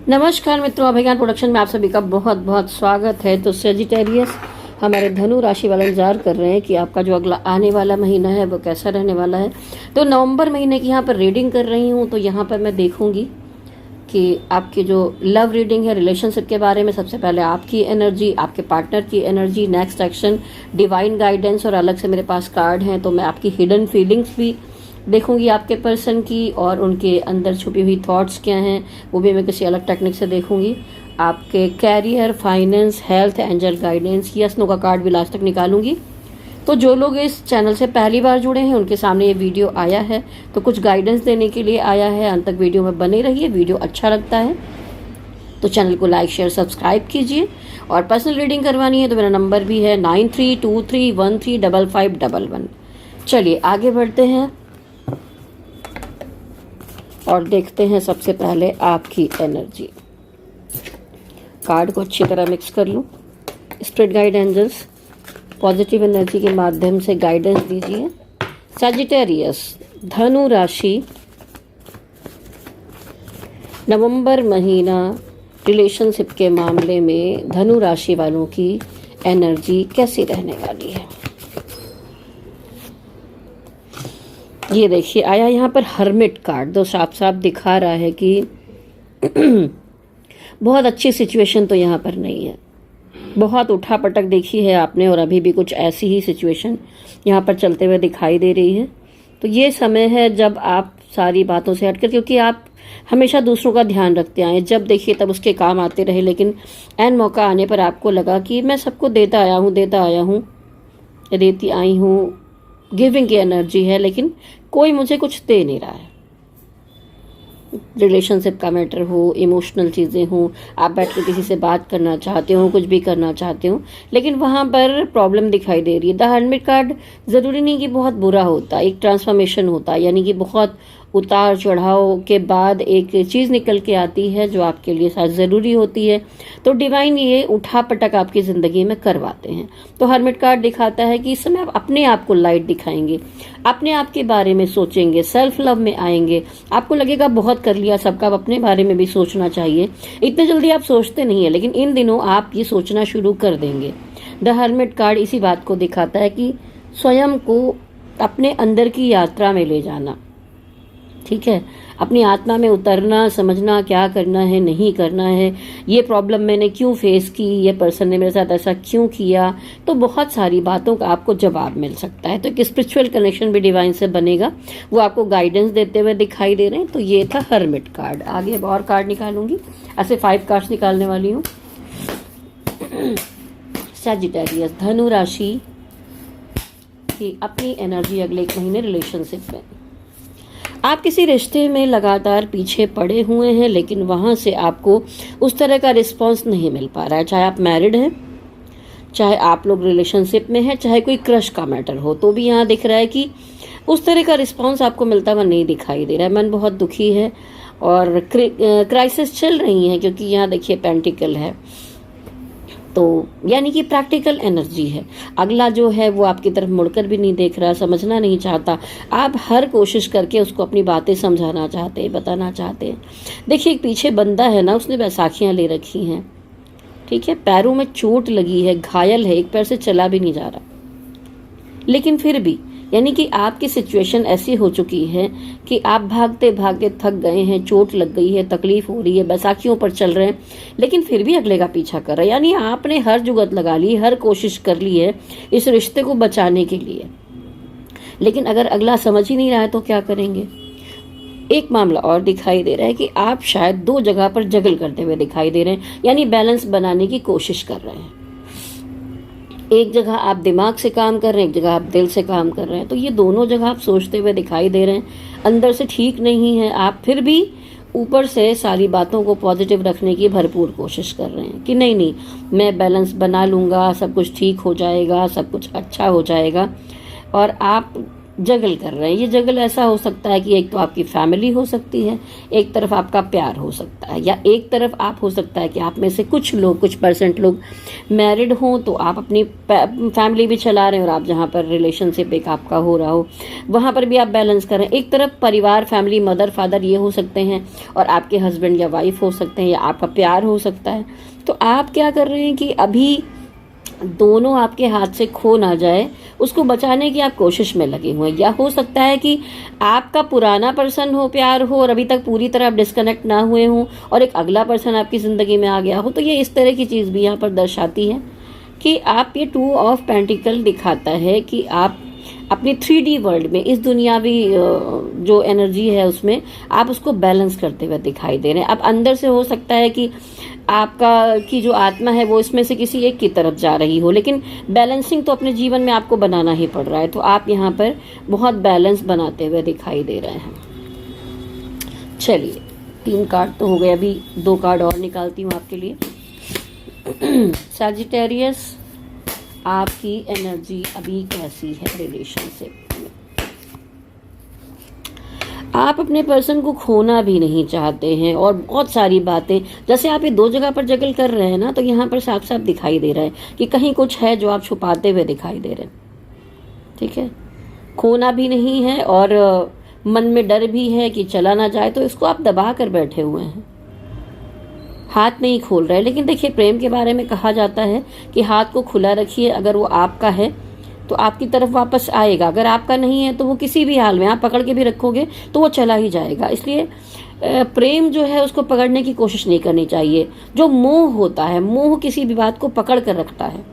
नमस्कार मित्रों, अभिज्ञान प्रोडक्शन में आप सभी का बहुत बहुत स्वागत है। तो सेजिटेरियस हमारे धनु राशि वाले इंतजार कर रहे हैं कि आपका जो अगला आने वाला महीना है वो कैसा रहने वाला है। तो नवंबर महीने की यहाँ पर रीडिंग कर रही हूँ। तो यहाँ पर मैं देखूंगी कि आपकी जो लव रीडिंग है, रिलेशनशिप के बारे में, सबसे पहले आपकी एनर्जी, आपके पार्टनर की energy, next action, divine guidance, और अलग से मेरे पास कार्ड हैं तो मैं आपकी हिडन फीलिंग्स भी देखूंगी आपके पर्सन की, और उनके अंदर छुपी हुई थॉट्स क्या हैं वो भी मैं किसी अलग टेक्निक से देखूंगी। आपके career, finance, health, angel guidance, yes no का कार्ड भी लास्ट तक निकालूंगी। तो जो लोग इस चैनल से पहली बार जुड़े हैं उनके सामने ये वीडियो आया है तो कुछ गाइडेंस देने के लिए आया है। अंत तक वीडियो में बने रहिए। वीडियो अच्छा लगता है तो चैनल को लाइक, शेयर, सब्सक्राइब कीजिए। और पर्सनल रीडिंग करवानी है तो मेरा नंबर भी है 9323135511। चलिए आगे बढ़ते हैं और देखते हैं सबसे पहले आपकी एनर्जी। कार्ड को अच्छी तरह मिक्स कर लूं। Spirit guide angels positive energy के माध्यम से गाइडेंस दीजिए। सजिटेरियस धनु राशि, नवंबर महीना रिलेशनशिप के मामले में धनु राशि वालों की एनर्जी कैसी रहने वाली है। ये देखिए आया यहाँ पर हर्मिट कार्ड। तो साफ साफ दिखा रहा है कि बहुत अच्छी सिचुएशन तो यहाँ पर नहीं है। बहुत उठा पटक देखी है आपने और अभी भी कुछ ऐसी ही सिचुएशन यहाँ पर चलते हुए दिखाई दे रही है। तो ये समय है जब आप सारी बातों से हटकर, क्योंकि आप हमेशा दूसरों का ध्यान रखते आए, जब देखिए तब उसके काम आते रहे, लेकिन एन मौका आने पर आपको लगा कि मैं सबको देता आया हूँ, देती आई हूँ, गिविंग की एनर्जी है, लेकिन कोई मुझे कुछ दे नहीं रहा है। रिलेशनशिप का मैटर हो, इमोशनल चीज़ें हो, आप बैठ कर किसी से बात करना चाहते हो, कुछ भी करना चाहते हो, लेकिन वहाँ पर प्रॉब्लम दिखाई दे रही है। द हर्मिट कार्ड ज़रूरी नहीं कि बहुत बुरा होता, एक ट्रांसफॉर्मेशन होता, यानी कि बहुत उतार चढ़ाव के बाद एक चीज़ निकल के आती है जो आपके लिए शायद ज़रूरी होती है। तो डिवाइन ये उठा पटक आपकी ज़िंदगी में करवाते हैं। तो हर्मिट कार्ड दिखाता है कि इस समय आप अपने आप को लाइट दिखाएंगे, अपने आप के बारे में सोचेंगे, सेल्फ लव में आएंगे। आपको लगेगा बहुत कर लिया सबका, अब अपने बारे में भी सोचना चाहिए। इतने जल्दी आप सोचते नहीं है, लेकिन इन दिनों आप ये सोचना शुरू कर देंगे। द हर्मिट कार्ड इसी बात को दिखाता है कि स्वयं को अपने अंदर की यात्रा में ले जाना, ठीक है, अपनी आत्मा में उतरना, समझना क्या करना है, नहीं करना है, ये प्रॉब्लम मैंने क्यों फेस की, ये पर्सन ने मेरे साथ ऐसा क्यों किया। तो बहुत सारी बातों का आपको जवाब मिल सकता है। तो एक स्पिरिचुअल कनेक्शन भी डिवाइन से बनेगा, वो आपको गाइडेंस देते हुए दिखाई दे रहे हैं। तो ये था हर्मिट कार्ड। आगे और कार्ड निकालूंगी, ऐसे 5 कार्ड्स निकालने वाली हूँ। सजिटेरियस धनु राशि की अपनी एनर्जी अगले 1 महीने रिलेशनशिप में। आप किसी रिश्ते में लगातार पीछे पड़े हुए हैं, लेकिन वहाँ से आपको उस तरह का रिस्पांस नहीं मिल पा रहा है। चाहे आप मैरिड हैं, चाहे आप लोग रिलेशनशिप में हैं, चाहे कोई क्रश का मैटर हो, तो भी यहाँ दिख रहा है कि उस तरह का रिस्पांस आपको मिलता हुआ नहीं दिखाई दे रहा है। मन बहुत दुखी है और क्राइसिस चल रही है, क्योंकि यहाँ देखिए पेंटिकल है, तो यानी कि प्रैक्टिकल एनर्जी है। अगला जो है वो आपकी तरफ मुड़कर भी नहीं देख रहा, समझना नहीं चाहता। आप हर कोशिश करके उसको अपनी बातें समझाना चाहते हैं, बताना चाहते हैं। देखिए एक पीछे बंदा है ना, उसने बैसाखियाँ ले रखी हैं, ठीक है, पैरों में चोट लगी है, घायल है, एक पैर से चला भी नहीं जा रहा, लेकिन फिर भी यानी कि आपकी सिचुएशन ऐसी हो चुकी है कि आप भागते भागते थक गए हैं, चोट लग गई है, तकलीफ हो रही है, बैसाखियों पर चल रहे हैं, लेकिन फिर भी अगले का पीछा कर रहे हैं। यानी आपने हर जुगत लगा ली, हर कोशिश कर ली है इस रिश्ते को बचाने के लिए, लेकिन अगर अगला समझ ही नहीं रहा है तो क्या करेंगे। एक मामला और दिखाई दे रहा है कि आप शायद 2 जगह पर जगल करते हुए दिखाई दे रहे हैं, यानी बैलेंस बनाने की कोशिश कर रहे हैं। एक जगह आप दिमाग से काम कर रहे हैं, एक जगह आप दिल से काम कर रहे हैं। तो ये दोनों जगह आप सोचते हुए दिखाई दे रहे हैं, अंदर से ठीक नहीं है आप, फिर भी ऊपर से सारी बातों को पॉजिटिव रखने की भरपूर कोशिश कर रहे हैं कि नहीं मैं बैलेंस बना लूँगा, सब कुछ ठीक हो जाएगा, सब कुछ अच्छा हो जाएगा। और आप जगल कर रहे हैं। ये जगल ऐसा हो सकता है कि एक तो आपकी फैमिली हो सकती है, एक तरफ आपका प्यार हो सकता है, या एक तरफ आप हो सकता है कि आप में से कुछ लोग, कुछ परसेंट लोग मैरिड हों, तो आप अपनी फैमिली भी चला रहे हैं, और आप जहाँ पर रिलेशनशिप एक आपका हो रहा हो वहाँ पर भी आप बैलेंस कर रहे हैं। एक तरफ परिवार, फैमिली, मदर, फादर ये हो सकते हैं, और आपके हस्बैंड या वाइफ हो सकते हैं, या आपका प्यार हो सकता है। तो आप क्या कर रहे हैं कि अभी दोनों आपके हाथ से खो ना जाए, उसको बचाने की आप कोशिश में लगे हुए हैं। या हो सकता है कि आपका पुराना पर्सन हो, प्यार हो, और अभी तक पूरी तरह आप डिस्कनेक्ट ना हुए हों, और एक अगला पर्सन आपकी ज़िंदगी में आ गया हो। तो ये इस तरह की चीज़ भी यहाँ पर दर्शाती है कि आप, ये 2 ऑफ पेंटिकल दिखाता है कि आप अपनी 3D वर्ल्ड में, इस दुनियावी जो एनर्जी है उसमें आप उसको बैलेंस करते हुए दिखाई दे रहे हैं। अब अंदर से हो सकता है कि आपका की जो आत्मा है वो इसमें से किसी एक की तरफ जा रही हो, लेकिन बैलेंसिंग तो अपने जीवन में आपको बनाना ही पड़ रहा है। तो आप यहाँ पर बहुत बैलेंस बनाते हुए दिखाई दे रहे हैं। चलिए, 3 कार्ड तो हो गए, अभी 2 कार्ड और निकालती हूँ आपके लिए। सैजिटेरियस, आपकी एनर्जी अभी कैसी है रिलेशनशिप में? आप अपने पर्सन को खोना भी नहीं चाहते हैं, और बहुत सारी बातें, जैसे आप ये 2 जगह पर जगल कर रहे हैं ना, तो यहाँ पर साफ साफ दिखाई दे रहा है कि कहीं कुछ है जो आप छुपाते हुए दिखाई दे रहे हैं। ठीक है, खोना भी नहीं है, और मन में डर भी है कि चला ना जाए, तो इसको आप दबा कर बैठे हुए हैं, हाथ नहीं खोल रहे। लेकिन देखिए, प्रेम के बारे में कहा जाता है कि हाथ को खुला रखिए, अगर वो आपका है तो आपकी तरफ वापस आएगा, अगर आपका नहीं है तो वो किसी भी हाल में आप पकड़ के भी रखोगे तो वो चला ही जाएगा। इसलिए प्रेम जो है उसको पकड़ने की कोशिश नहीं करनी चाहिए। जो मोह होता है, मोह किसी भी बात को पकड़ कर रखता है।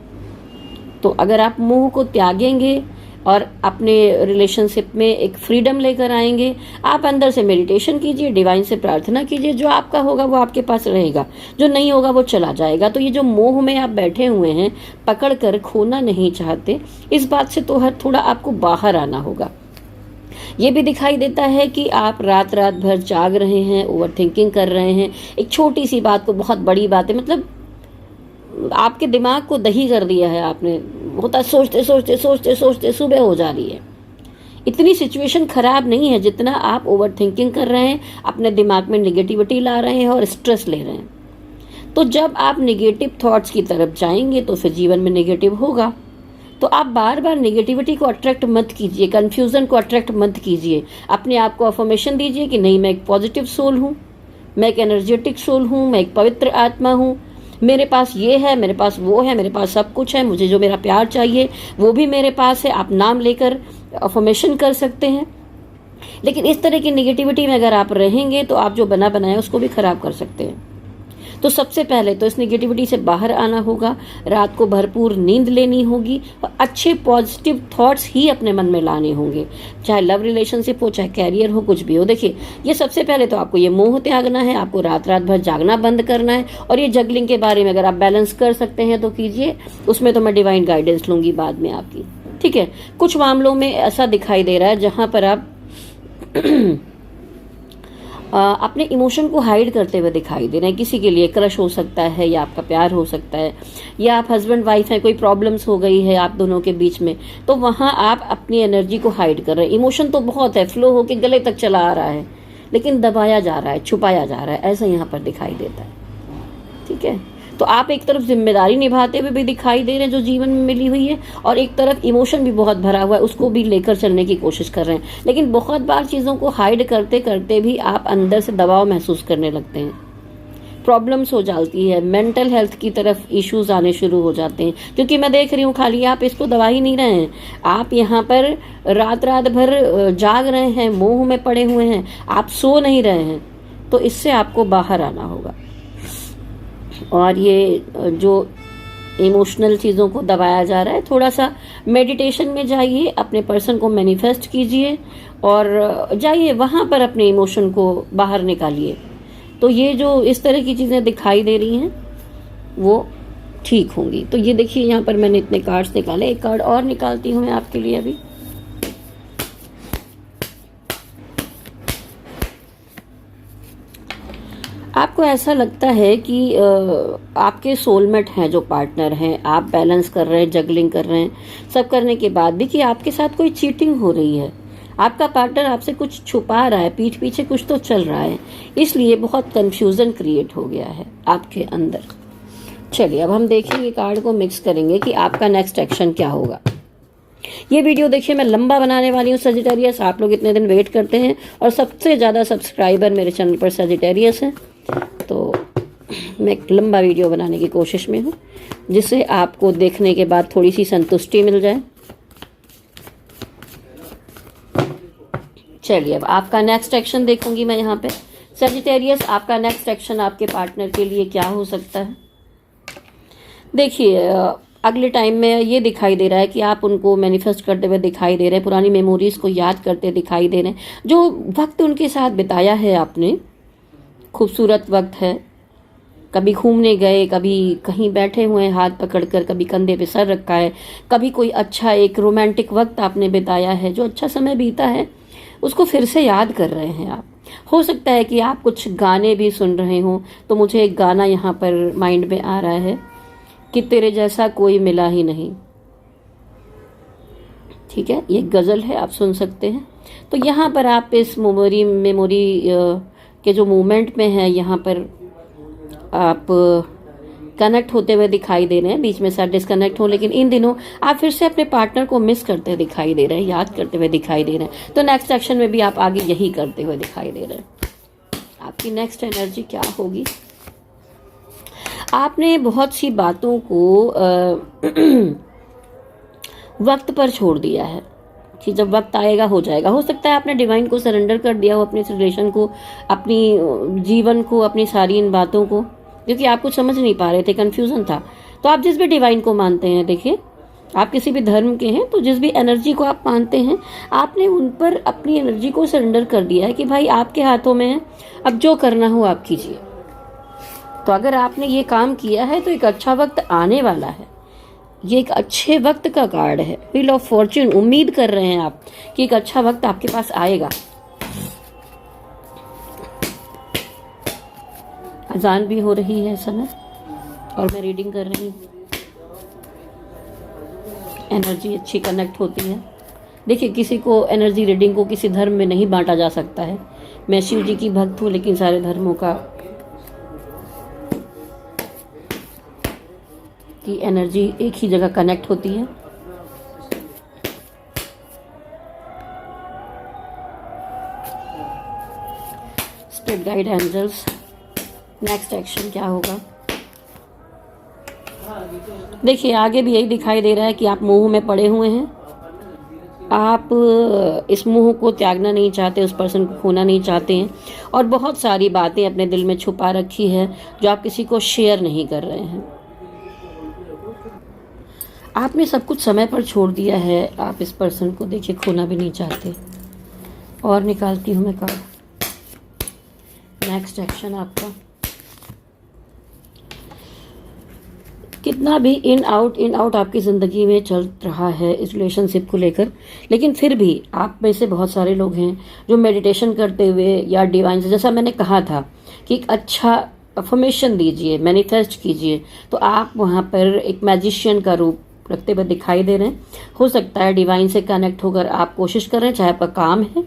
तो अगर आप मोह को त्यागेंगे और अपने रिलेशनशिप में एक फ्रीडम लेकर आएंगे, आप अंदर से मेडिटेशन कीजिए, डिवाइन से प्रार्थना कीजिए, जो आपका होगा वो आपके पास रहेगा, जो नहीं होगा वो चला जाएगा। तो ये जो मोह में आप बैठे हुए हैं, पकड़ कर खोना नहीं चाहते, इस बात से तो थोड़ा आपको बाहर आना होगा। ये भी दिखाई देता है कि आप रात रात भर जाग रहे हैं, ओवर थिंकिंग कर रहे हैं, एक छोटी सी बात को बहुत बड़ी बात है, मतलब आपके दिमाग को दही कर दिया है आपने। होता सोचते सोचते सोचते सोचते सुबह हो जा रही है। इतनी सिचुएशन खराब नहीं है जितना आप ओवर थिंकिंग कर रहे हैं, अपने दिमाग में निगेटिविटी ला रहे हैं और स्ट्रेस ले रहे हैं। तो जब आप निगेटिव थॉट्स की तरफ जाएंगे तो फिर जीवन में निगेटिव होगा। तो आप बार बार निगेटिविटी को अट्रैक्ट मत कीजिए, कन्फ्यूजन को अट्रैक्ट मत कीजिए। अपने आप को अफर्मेशन दीजिए कि नहीं, मैं एक पॉजिटिव सोल हूँ, मैं एक एनर्जेटिक सोल हूँ, मैं एक पवित्र आत्मा हूँ, मेरे पास ये है, मेरे पास वो है, मेरे पास सब कुछ है, मुझे जो मेरा प्यार चाहिए वो भी मेरे पास है। आप नाम लेकर अफर्मेशन कर सकते हैं। लेकिन इस तरह की नेगेटिविटी में अगर आप रहेंगे तो आप जो बना बनाया उसको भी खराब कर सकते हैं। तो सबसे पहले तो इस नेगेटिविटी से बाहर आना होगा, रात को भरपूर नींद लेनी होगी, और अच्छे पॉजिटिव थॉट्स ही अपने मन में लाने होंगे, चाहे लव रिलेशनशिप हो, चाहे कैरियर हो, कुछ भी हो। देखिए, ये सबसे पहले तो आपको ये मोह त्यागना है, आपको रात रात भर जागना बंद करना है। और ये जगलिंग के बारे में अगर आप बैलेंस कर सकते हैं तो कीजिए, उसमें तो मैं डिवाइन गाइडेंस लूंगी बाद में आपकी। ठीक है, कुछ मामलों में ऐसा दिखाई दे रहा है जहां पर आप अपने इमोशन को हाइड करते हुए दिखाई दे रहे हैं। किसी के लिए क्रश हो सकता है, या आपका प्यार हो सकता है, या आप हस्बैंड वाइफ हैं, कोई प्रॉब्लम्स हो गई है आप दोनों के बीच में, तो वहाँ आप अपनी एनर्जी को हाइड कर रहे हैं। इमोशन तो बहुत है, फ्लो होके गले तक चला आ रहा है, लेकिन दबाया जा रहा है, छुपाया जा रहा है, ऐसा यहाँ पर दिखाई देता है। ठीक है, तो आप एक तरफ जिम्मेदारी निभाते हुए भी दिखाई दे रहे हैं जो जीवन में मिली हुई है, और एक तरफ इमोशन भी बहुत भरा हुआ है, उसको भी लेकर चलने की कोशिश कर रहे हैं। लेकिन बहुत बार चीज़ों को हाइड करते करते भी आप अंदर से दबाव महसूस करने लगते हैं, प्रॉब्लम्स हो जाती है, मेंटल हेल्थ की तरफ इश्यूज आने शुरू हो जाते हैं। क्योंकि मैं देख रही हूँ खाली आप इसको दबा ही नहीं रहे हैं, आप यहाँ पर रात रात भर जाग रहे हैं, मोह में पड़े हुए हैं, आप सो नहीं रहे हैं। तो इससे आपको बाहर आना होगा। और ये जो इमोशनल चीज़ों को दबाया जा रहा है, थोड़ा सा मेडिटेशन में जाइए, अपने पर्सन को मैनिफेस्ट कीजिए और जाइए वहाँ पर अपने इमोशन को बाहर निकालिए। तो ये जो इस तरह की चीज़ें दिखाई दे रही हैं वो ठीक होंगी। तो ये देखिए, यहाँ पर मैंने इतने कार्ड्स निकाले, एक कार्ड और निकालती हूँ मैं आपके लिए अभी। आपको ऐसा लगता है कि आपके सोलमेट हैं, जो पार्टनर हैं, आप बैलेंस कर रहे हैं, जगलिंग कर रहे हैं, सब करने के बाद भी कि आपके साथ कोई चीटिंग हो रही है। आपका पार्टनर आपसे कुछ छुपा रहा है, पीठ पीछे कुछ तो चल रहा है, इसलिए बहुत कंफ्यूजन क्रिएट हो गया है आपके अंदर। चलिए अब हम देखेंगे, कार्ड को मिक्स करेंगे कि आपका नेक्स्ट एक्शन क्या होगा। ये वीडियो देखिए मैं लंबा बनाने वाली हूँ सजिटेरियस, आप लोग इतने दिन वेट करते हैं और सबसे ज़्यादा सब्सक्राइबर मेरे चैनल पर सजिटेरियस हैं, तो मैं एक लंबा वीडियो बनाने की कोशिश में हूँ जिससे आपको देखने के बाद थोड़ी सी संतुष्टि मिल जाए। चलिए अब आपका नेक्स्ट एक्शन देखूंगी मैं यहाँ पे। सजिटेरियस, आपका नेक्स्ट एक्शन आपके पार्टनर के लिए क्या हो सकता है? देखिए अगले टाइम में ये दिखाई दे रहा है कि आप उनको मैनिफेस्ट करते हुए दिखाई दे रहे हैं, पुरानी मेमोरीज को याद करते दिखाई दे रहे हैं। जो वक्त उनके साथ बिताया है आपने, खूबसूरत वक्त है, कभी घूमने गए, कभी कहीं बैठे हुए हैं हाथ पकड़कर, कभी कंधे पे सर रखा है, कभी कोई अच्छा एक रोमांटिक वक्त आपने बिताया है, जो अच्छा समय बीता है उसको फिर से याद कर रहे हैं आप। हो सकता है कि आप कुछ गाने भी सुन रहे हो, तो मुझे एक गाना यहाँ पर माइंड में आ रहा है कि तेरे जैसा कोई मिला ही नहीं। ठीक है, ये गज़ल है, आप सुन सकते हैं। तो यहाँ पर आप इस मेमोरी के जो मोमेंट में है, यहाँ पर आप कनेक्ट होते हुए दिखाई दे रहे हैं, बीच में शायद डिस्कनेक्ट हो, लेकिन इन दिनों आप फिर से अपने पार्टनर को मिस करते दिखाई दे रहे हैं, याद करते हुए दिखाई दे रहे हैं। तो नेक्स्ट एक्शन में भी आप आगे यही करते हुए दिखाई दे रहे हैं। आपकी नेक्स्ट एनर्जी क्या होगी? आपने बहुत सी बातों को वक्त पर छोड़ दिया है कि जब वक्त आएगा हो जाएगा। हो सकता है आपने डिवाइन को सरेंडर कर दिया हो, अपने इस रिलेशन को, अपनी जीवन को, अपनी सारी इन बातों को, क्योंकि आप कुछ समझ नहीं पा रहे थे, कंफ्यूजन था। तो आप जिस भी डिवाइन को मानते हैं, देखिए आप किसी भी धर्म के हैं, तो जिस भी एनर्जी को आप मानते हैं, आपने उन पर अपनी एनर्जी को सरेंडर कर दिया है कि भाई आपके हाथों में है, अब जो करना हो आप कीजिए। तो अगर आपने ये काम किया है तो एक अच्छा वक्त आने वाला है। ये एक अच्छे वक्त का कार्ड है, व्हील ऑफ फॉर्च्यून। उम्मीद कर रहे हैं आप कि एक अच्छा वक्त आपके पास आएगा। अजान भी हो रही है इस समय और मैं रीडिंग कर रही हूँ। एनर्जी अच्छी कनेक्ट होती है। देखिए किसी को एनर्जी रीडिंग को किसी धर्म में नहीं बांटा जा सकता है। मैं शिव जी की भक्त हूँ, लेकिन सारे धर्मों का की एनर्जी एक ही जगह कनेक्ट होती है। Spirit guide angels, next action क्या होगा? देखिए आगे भी यही दिखाई दे रहा है कि आप मोह में पड़े हुए हैं। आप इस मोह को त्यागना नहीं चाहते, उस पर्सन को खोना नहीं चाहते हैं, और बहुत सारी बातें अपने दिल में छुपा रखी है जो आप किसी को शेयर नहीं कर रहे हैं। आपने सब कुछ समय पर छोड़ दिया है। आप इस पर्सन को देखिए खोना भी नहीं चाहते। और निकालती हूँ मैं कार्ड। नेक्स्ट एक्शन आपका, कितना भी इन आउट आपकी ज़िंदगी में चल रहा है इस रिलेशनशिप को लेकर, लेकिन फिर भी आप में से बहुत सारे लोग हैं जो मेडिटेशन करते हुए या डिवाइन से, जैसा मैंने कहा था कि एक अच्छा अफर्मेशन दीजिए, मैनिफेस्ट कीजिए, तो आप वहाँ पर एक मैजिशियन का रूप रखते हुए दिखाई दे रहे हैं। हो सकता है डिवाइन से कनेक्ट होकर आप कोशिश कर रहे हैं, चाहे आपका काम है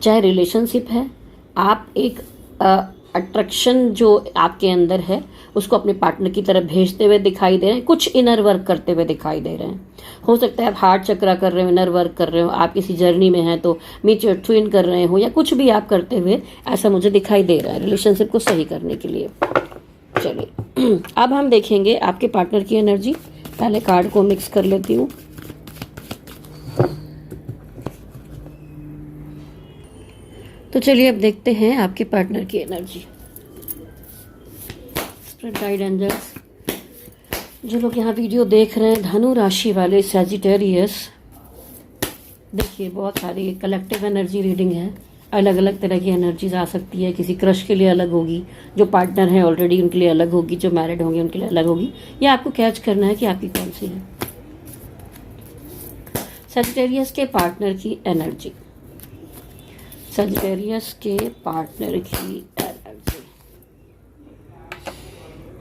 चाहे रिलेशनशिप है, आप एक अट्रैक्शन जो आपके अंदर है उसको अपने पार्टनर की तरफ भेजते हुए दिखाई दे रहे हैं, कुछ इनर वर्क करते हुए दिखाई दे रहे हैं। हो सकता है आप हार्ट चक्रा कर रहे हो, इनर वर्क कर रहे हो, आप किसी जर्नी में हैं तो म्यूचुअल ट्विन कर रहे हो, या कुछ भी आप करते हुए ऐसा मुझे दिखाई दे रहा है रिलेशनशिप को सही करने के लिए। चलिए अब हम देखेंगे आपके पार्टनर की एनर्जी। पहले कार्ड को मिक्स कर लेती हूँ। तो चलिए अब देखते हैं आपके पार्टनर की एनर्जी। स्पिरिट गाइड एंजल्स, जो लोग यहाँ वीडियो देख रहे हैं, धनु राशि वाले सैजिटेरियस, देखिए बहुत सारी कलेक्टिव एनर्जी रीडिंग है। अलग अलग तरह की एनर्जीज आ सकती है। किसी क्रश के लिए अलग होगी, जो पार्टनर है ऑलरेडी उनके लिए अलग होगी, जो मैरिड होंगे उनके लिए अलग होगी। ये आपको कैच करना है कि आपकी कौन सी है। सजिटेरियस के पार्टनर की एनर्जी, सजिटेरियस के पार्टनर की एनर्जी।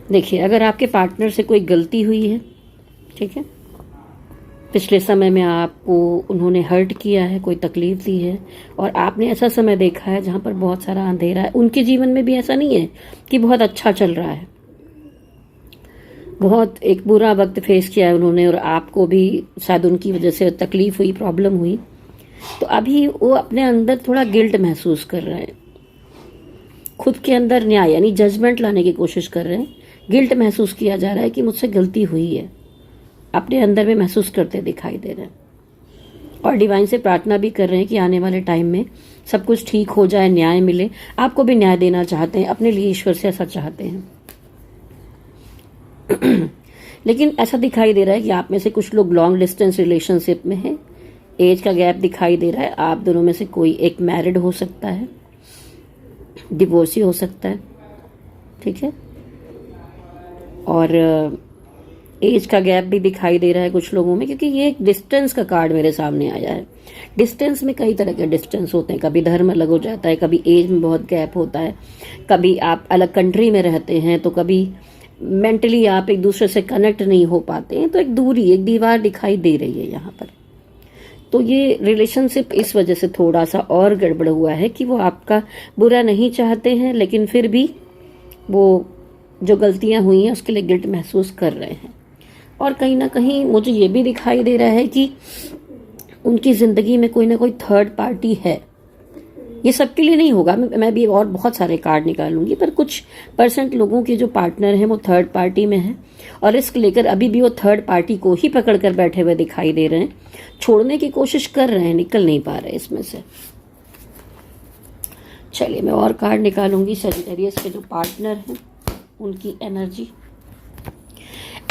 देखिए अगर आपके पार्टनर से कोई गलती हुई है, ठीक है, पिछले समय में आपको उन्होंने हर्ट किया है, कोई तकलीफ दी है, और आपने ऐसा समय देखा है जहाँ पर बहुत सारा अंधेरा है। उनके जीवन में भी ऐसा नहीं है कि बहुत अच्छा चल रहा है, बहुत एक बुरा वक्त फेस किया है उन्होंने, और आपको भी शायद उनकी वजह से तकलीफ हुई, प्रॉब्लम हुई। तो अभी वो अपने अंदर थोड़ा गिल्ट महसूस कर रहे हैं, खुद के अंदर न्याय यानी जजमेंट लाने की कोशिश कर रहे हैं। गिल्ट महसूस किया जा रहा है कि मुझसे गलती हुई है, अपने अंदर में महसूस करते दिखाई दे रहे हैं। और डिवाइन से प्रार्थना भी कर रहे हैं कि आने वाले टाइम में सब कुछ ठीक हो जाए, न्याय मिले। आपको भी न्याय देना चाहते हैं, अपने लिए ईश्वर से ऐसा चाहते हैं। लेकिन ऐसा दिखाई दे रहा है कि आप में से कुछ लोग लॉन्ग डिस्टेंस रिलेशनशिप में हैं। एज का गैप दिखाई दे रहा है। आप दोनों में से कोई एक मैरिड हो सकता है, डिवोर्सी हो सकता है, ठीक है। और एज का गैप भी दिखाई दे रहा है कुछ लोगों में, क्योंकि ये एक डिस्टेंस का कार्ड मेरे सामने आया है। डिस्टेंस में कई तरह के डिस्टेंस होते हैं, कभी धर्म अलग हो जाता है, कभी एज में बहुत गैप होता है, कभी आप अलग कंट्री में रहते हैं, तो कभी मेंटली आप एक दूसरे से कनेक्ट नहीं हो पाते हैं। तो एक दूरी, एक दीवार दिखाई दे रही है यहाँ पर। तो ये रिलेशनशिप इस वजह से थोड़ा सा और गड़बड़ हुआ है कि वो आपका बुरा नहीं चाहते हैं, लेकिन फिर भी वो जो गलतियां हुई हैं उसके लिए गिल्ट महसूस कर रहे हैं। और कहीं ना कहीं मुझे ये भी दिखाई दे रहा है कि उनकी ज़िंदगी में कोई ना कोई थर्ड पार्टी है। ये सबके लिए नहीं होगा, मैं भी और बहुत सारे कार्ड निकालूंगी, पर कुछ % लोगों के जो पार्टनर हैं वो थर्ड पार्टी में हैं, और रिस्क लेकर अभी भी वो थर्ड पार्टी को ही पकड़ कर बैठे हुए दिखाई दे रहे हैं। छोड़ने की कोशिश कर रहे हैं, निकल नहीं पा रहे इसमें से। चलिए मैं और कार्ड निकालूंगी सजिटेरियस के जो पार्टनर हैं उनकी एनर्जी।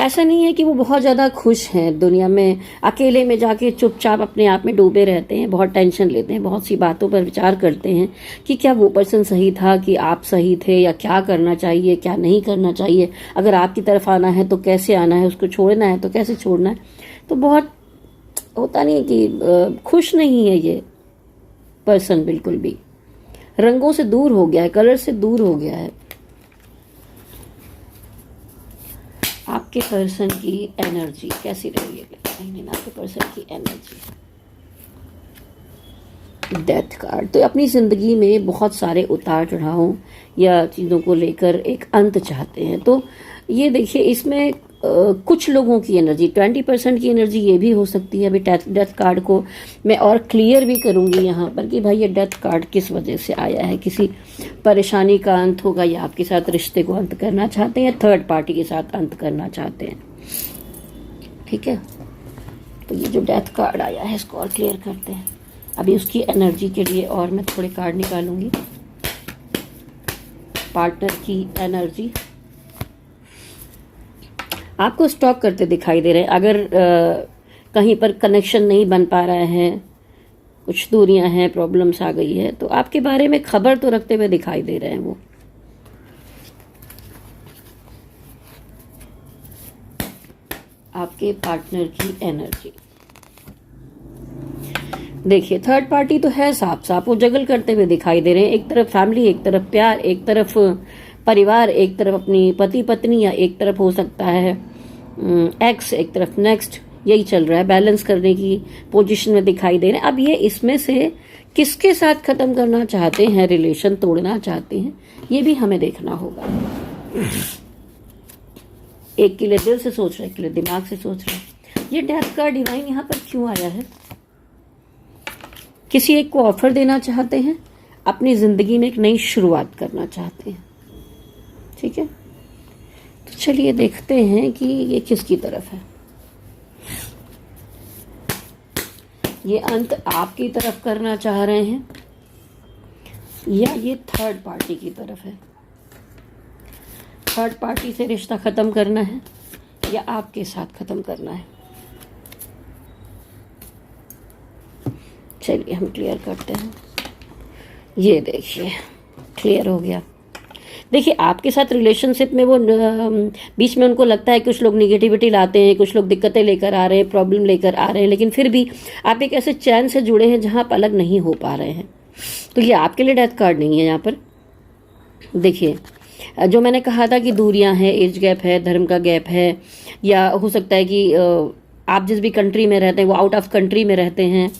ऐसा नहीं है कि वो बहुत ज़्यादा खुश हैं दुनिया में, अकेले में जाके चुपचाप अपने आप में डूबे रहते हैं, बहुत टेंशन लेते हैं, बहुत सी बातों पर विचार करते हैं कि क्या वो पर्सन सही था, कि आप सही थे, या क्या करना चाहिए, क्या नहीं करना चाहिए, अगर आपकी तरफ आना है तो कैसे आना है, उसको छोड़ना है तो कैसे छोड़ना है। तो बहुत होता नहीं कि खुश नहीं है ये पर्सन, बिल्कुल भी रंगों से दूर हो गया है, कलर से दूर हो गया है। आपके पर्सन की एनर्जी कैसी रही है महीने में? आपके पर्सन की एनर्जी, डेथ कार्ड। तो अपनी जिंदगी में बहुत सारे उतार चढ़ाव या चीज़ों को लेकर एक अंत चाहते हैं। तो ये देखिए, इसमें कुछ लोगों की एनर्जी 20% की एनर्जी ये भी हो सकती है। अभी डेथ कार्ड को मैं और क्लियर भी करूंगी यहाँ पर कि भाई ये डेथ कार्ड किस वजह से आया है। किसी परेशानी का अंत होगा, या आपके साथ रिश्ते को अंत करना चाहते हैं, या थर्ड पार्टी के साथ अंत करना चाहते हैं, ठीक है। तो ये जो डेथ कार्ड आया है इसको और क्लियर करते हैं। अभी उसकी एनर्जी के लिए और मैं थोड़े कार्ड निकालूंगी। पार्टनर की एनर्जी आपको स्टॉक करते दिखाई दे रहे हैं। अगर कहीं पर कनेक्शन नहीं बन पा रहा है, कुछ दूरियां हैं, प्रॉब्लम्स आ गई है, तो आपके बारे में खबर तो रखते हुए दिखाई दे रहे हैं वो। आपके पार्टनर की एनर्जी देखिए, थर्ड पार्टी तो है साफ साफ, वो जगल करते हुए दिखाई दे रहे हैं। एक तरफ फैमिली, एक तरफ प्यार, एक तरफ परिवार, एक तरफ अपनी पति पत्नी, या एक तरफ हो सकता है एक्स, एक तरफ नेक्स्ट, यही चल रहा है। बैलेंस करने की पोजीशन में दिखाई दे रहे हैं। अब ये इसमें से किसके साथ खत्म करना चाहते हैं, रिलेशन तोड़ना चाहते हैं, ये भी हमें देखना होगा। एक के लिए दिल से सोच रहे, एक के लिए दिमाग से सोच रहे। ये डेथ का डिवाइन यहाँ पर क्यों आया है? किसी एक को ऑफर देना चाहते हैं, अपनी जिंदगी में एक नई शुरुआत करना चाहते हैं, ठीक है। तो चलिए देखते हैं कि ये किसकी तरफ है। ये अंत आपकी तरफ करना चाह रहे हैं, या ये थर्ड पार्टी की तरफ है? थर्ड पार्टी से रिश्ता खत्म करना है, या आपके साथ खत्म करना है? चलिए हम क्लियर करते हैं। ये देखिए, क्लियर हो गया। देखिए, आपके साथ रिलेशनशिप में वो बीच में उनको लगता है कुछ लोग निगेटिविटी लाते हैं, कुछ लोग दिक्कतें लेकर आ रहे हैं, प्रॉब्लम लेकर आ रहे हैं, लेकिन फिर भी आप एक ऐसे चैन से जुड़े हैं जहां आप अलग नहीं हो पा रहे हैं। तो ये आपके लिए डेथ कार्ड नहीं है यहाँ पर। देखिए, जो मैंने कहा था कि दूरियां हैं, एज गैप है, धर्म का गैप है, या हो सकता है कि आप जिस भी कंट्री में रहते हैं वो आउट ऑफ कंट्री में रहते हैं,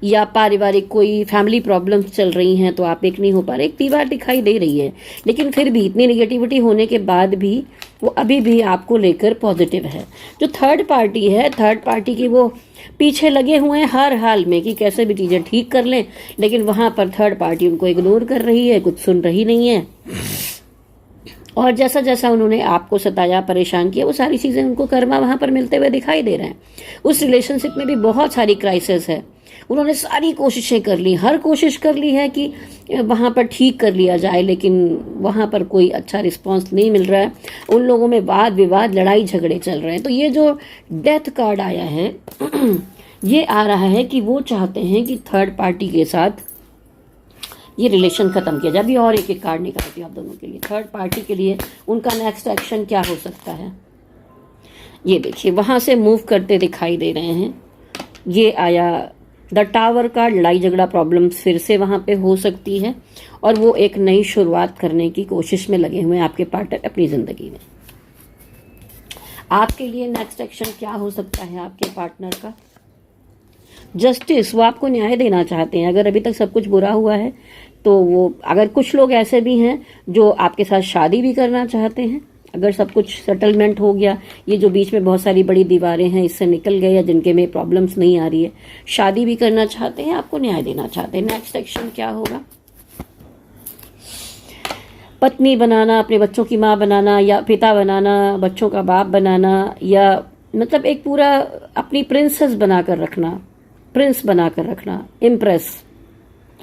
या पारिवारिक कोई फैमिली प्रॉब्लम्स चल रही हैं तो आप एक नहीं हो पा रहे, एक दीवार दिखाई दे रही है, लेकिन फिर भी इतनी निगेटिविटी होने के बाद भी वो अभी भी आपको लेकर पॉजिटिव है। जो थर्ड पार्टी है, थर्ड पार्टी की वो पीछे लगे हुए हैं हर हाल में कि कैसे भी चीज़ें ठीक कर लें, लेकिन वहाँ पर थर्ड पार्टी उनको इग्नोर कर रही है, कुछ सुन रही नहीं है, और जैसा जैसा उन्होंने आपको सताया, परेशान किया, वो सारी चीज़ें उनको कर्मा वहाँ पर मिलते हुए दिखाई दे रहे हैं। उस रिलेशनशिप में भी बहुत सारी क्राइसिस है, उन्होंने सारी कोशिशें कर ली, हर कोशिश कर ली है कि वहाँ पर ठीक कर लिया जाए, लेकिन वहाँ पर कोई अच्छा रिस्पांस नहीं मिल रहा है। उन लोगों में वाद विवाद, लड़ाई झगड़े चल रहे हैं। तो ये जो डेथ कार्ड आया है ये आ रहा है कि वो चाहते हैं कि थर्ड पार्टी के साथ ये रिलेशन ख़त्म किया जाए। अभी और एक एक कार्ड निकालती हूँ आप दोनों के लिए। थर्ड पार्टी के लिए उनका नेक्स्ट एक्शन क्या हो सकता है, ये देखिए, वहाँ से मूव करते दिखाई दे रहे हैं। ये आया द टावर कार्ड, लड़ाई झगड़ा प्रॉब्लम्स फिर से वहाँ पे हो सकती है, और वो एक नई शुरुआत करने की कोशिश में लगे हुए हैं आपके पार्टनर अपनी ज़िंदगी में। आपके लिए नेक्स्ट एक्शन क्या हो सकता है आपके पार्टनर का? जस्टिस, वो आपको न्याय देना चाहते हैं। अगर अभी तक सब कुछ बुरा हुआ है तो वो, अगर कुछ लोग ऐसे भी हैं जो आपके साथ शादी भी करना चाहते हैं, अगर सब कुछ सेटलमेंट हो गया, ये जो बीच में बहुत सारी बड़ी दीवारें हैं इससे निकल गए, या जिनके में प्रॉब्लम्स नहीं आ रही है, शादी भी करना चाहते हैं, आपको न्याय देना चाहते हैं, नेक्स्ट एक्शन क्या होगा? पत्नी बनाना, अपने बच्चों की माँ बनाना, या पिता बनाना, बच्चों का बाप बनाना, या मतलब एक पूरा अपनी प्रिंसेस बनाकर रखना, प्रिंस बनाकर रखना, इम्प्रेस।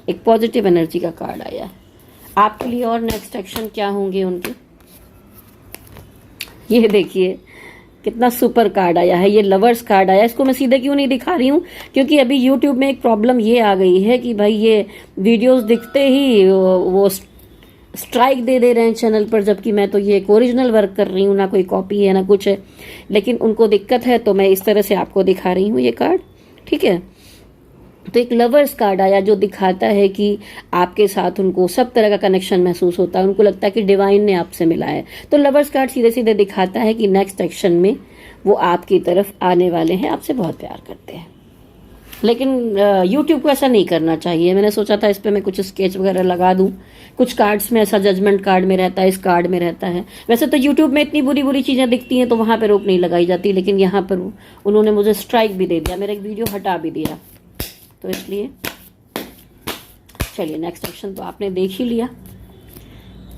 एक पॉजिटिव एनर्जी का कार्ड आया है आपके लिए। और नेक्स्ट एक्शन क्या होंगे उनके? ये देखिए कितना सुपर कार्ड आया है, ये लवर्स कार्ड आया। इसको मैं सीधे क्यों नहीं दिखा रही हूँ, क्योंकि अभी यूट्यूब में एक प्रॉब्लम ये आ गई है कि भाई ये वीडियोस दिखते ही वो स्ट्राइक दे रहे हैं चैनल पर, जबकि मैं तो ये एक ओरिजिनल वर्क कर रही हूँ, ना कोई कॉपी है ना कुछ है, लेकिन उनको दिक्कत है तो मैं इस तरह से आपको दिखा रही हूँ ये कार्ड, ठीक है। तो एक लवर्स कार्ड आया जो दिखाता है कि आपके साथ उनको सब तरह का कनेक्शन महसूस होता है, उनको लगता है कि डिवाइन ने आपसे मिला है। तो लवर्स कार्ड सीधे सीधे दिखाता है कि नेक्स्ट एक्शन में वो आपकी तरफ आने वाले हैं, आपसे बहुत प्यार करते हैं। लेकिन यूट्यूब को ऐसा नहीं करना चाहिए। मैंने सोचा था इस पर मैं कुछ स्केच वगैरह लगा दूं, कुछ कार्ड्स में ऐसा जजमेंट कार्ड में रहता है, इस कार्ड में रहता है। वैसे तो यूट्यूब में इतनी बुरी बुरी चीज़ें दिखती हैं तो वहाँ पर रोक नहीं लगाई जाती, लेकिन यहाँ पर उन्होंने मुझे स्ट्राइक भी दे दिया, मेरा एक वीडियो हटा भी दिया, तो इसलिए चलिए नेक्स्ट एक्शन तो आपने देख ही लिया।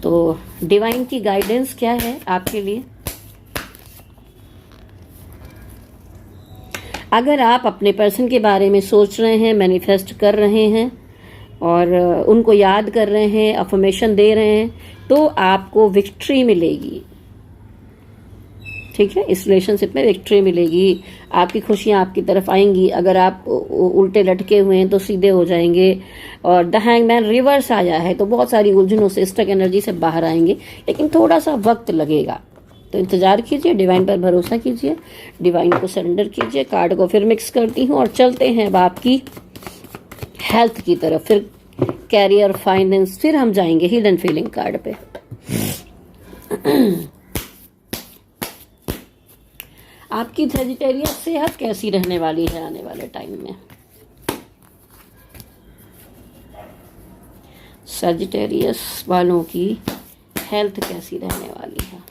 तो डिवाइन की गाइडेंस क्या है आपके लिए? अगर आप अपने पर्सन के बारे में सोच रहे हैं, मैनिफेस्ट कर रहे हैं और उनको याद कर रहे हैं, अफर्मेशन दे रहे हैं, तो आपको विक्ट्री मिलेगी, ठीक है। इस रिलेशनशिप में विक्ट्री मिलेगी, आपकी खुशियां आपकी तरफ आएंगी। अगर आप उल्टे लटके हुए हैं तो सीधे हो जाएंगे। और द हैंगमैन रिवर्स आया है तो बहुत सारी उलझनों से, स्टक एनर्जी से बाहर आएंगे, लेकिन थोड़ा सा वक्त लगेगा। तो इंतजार कीजिए, डिवाइन पर भरोसा कीजिए, डिवाइन को सरेंडर कीजिए। कार्ड को फिर मिक्स करती हूँ और चलते हैं अब आपकी हेल्थ की तरफ, फिर कैरियर, फाइनेंस, फिर हम जाएंगे हिडन फीलिंग कार्ड पे। आपकी सजिटेरियस सेहत कैसी रहने वाली है आने वाले टाइम में? सजिटेरियस वालों की हेल्थ कैसी रहने वाली है?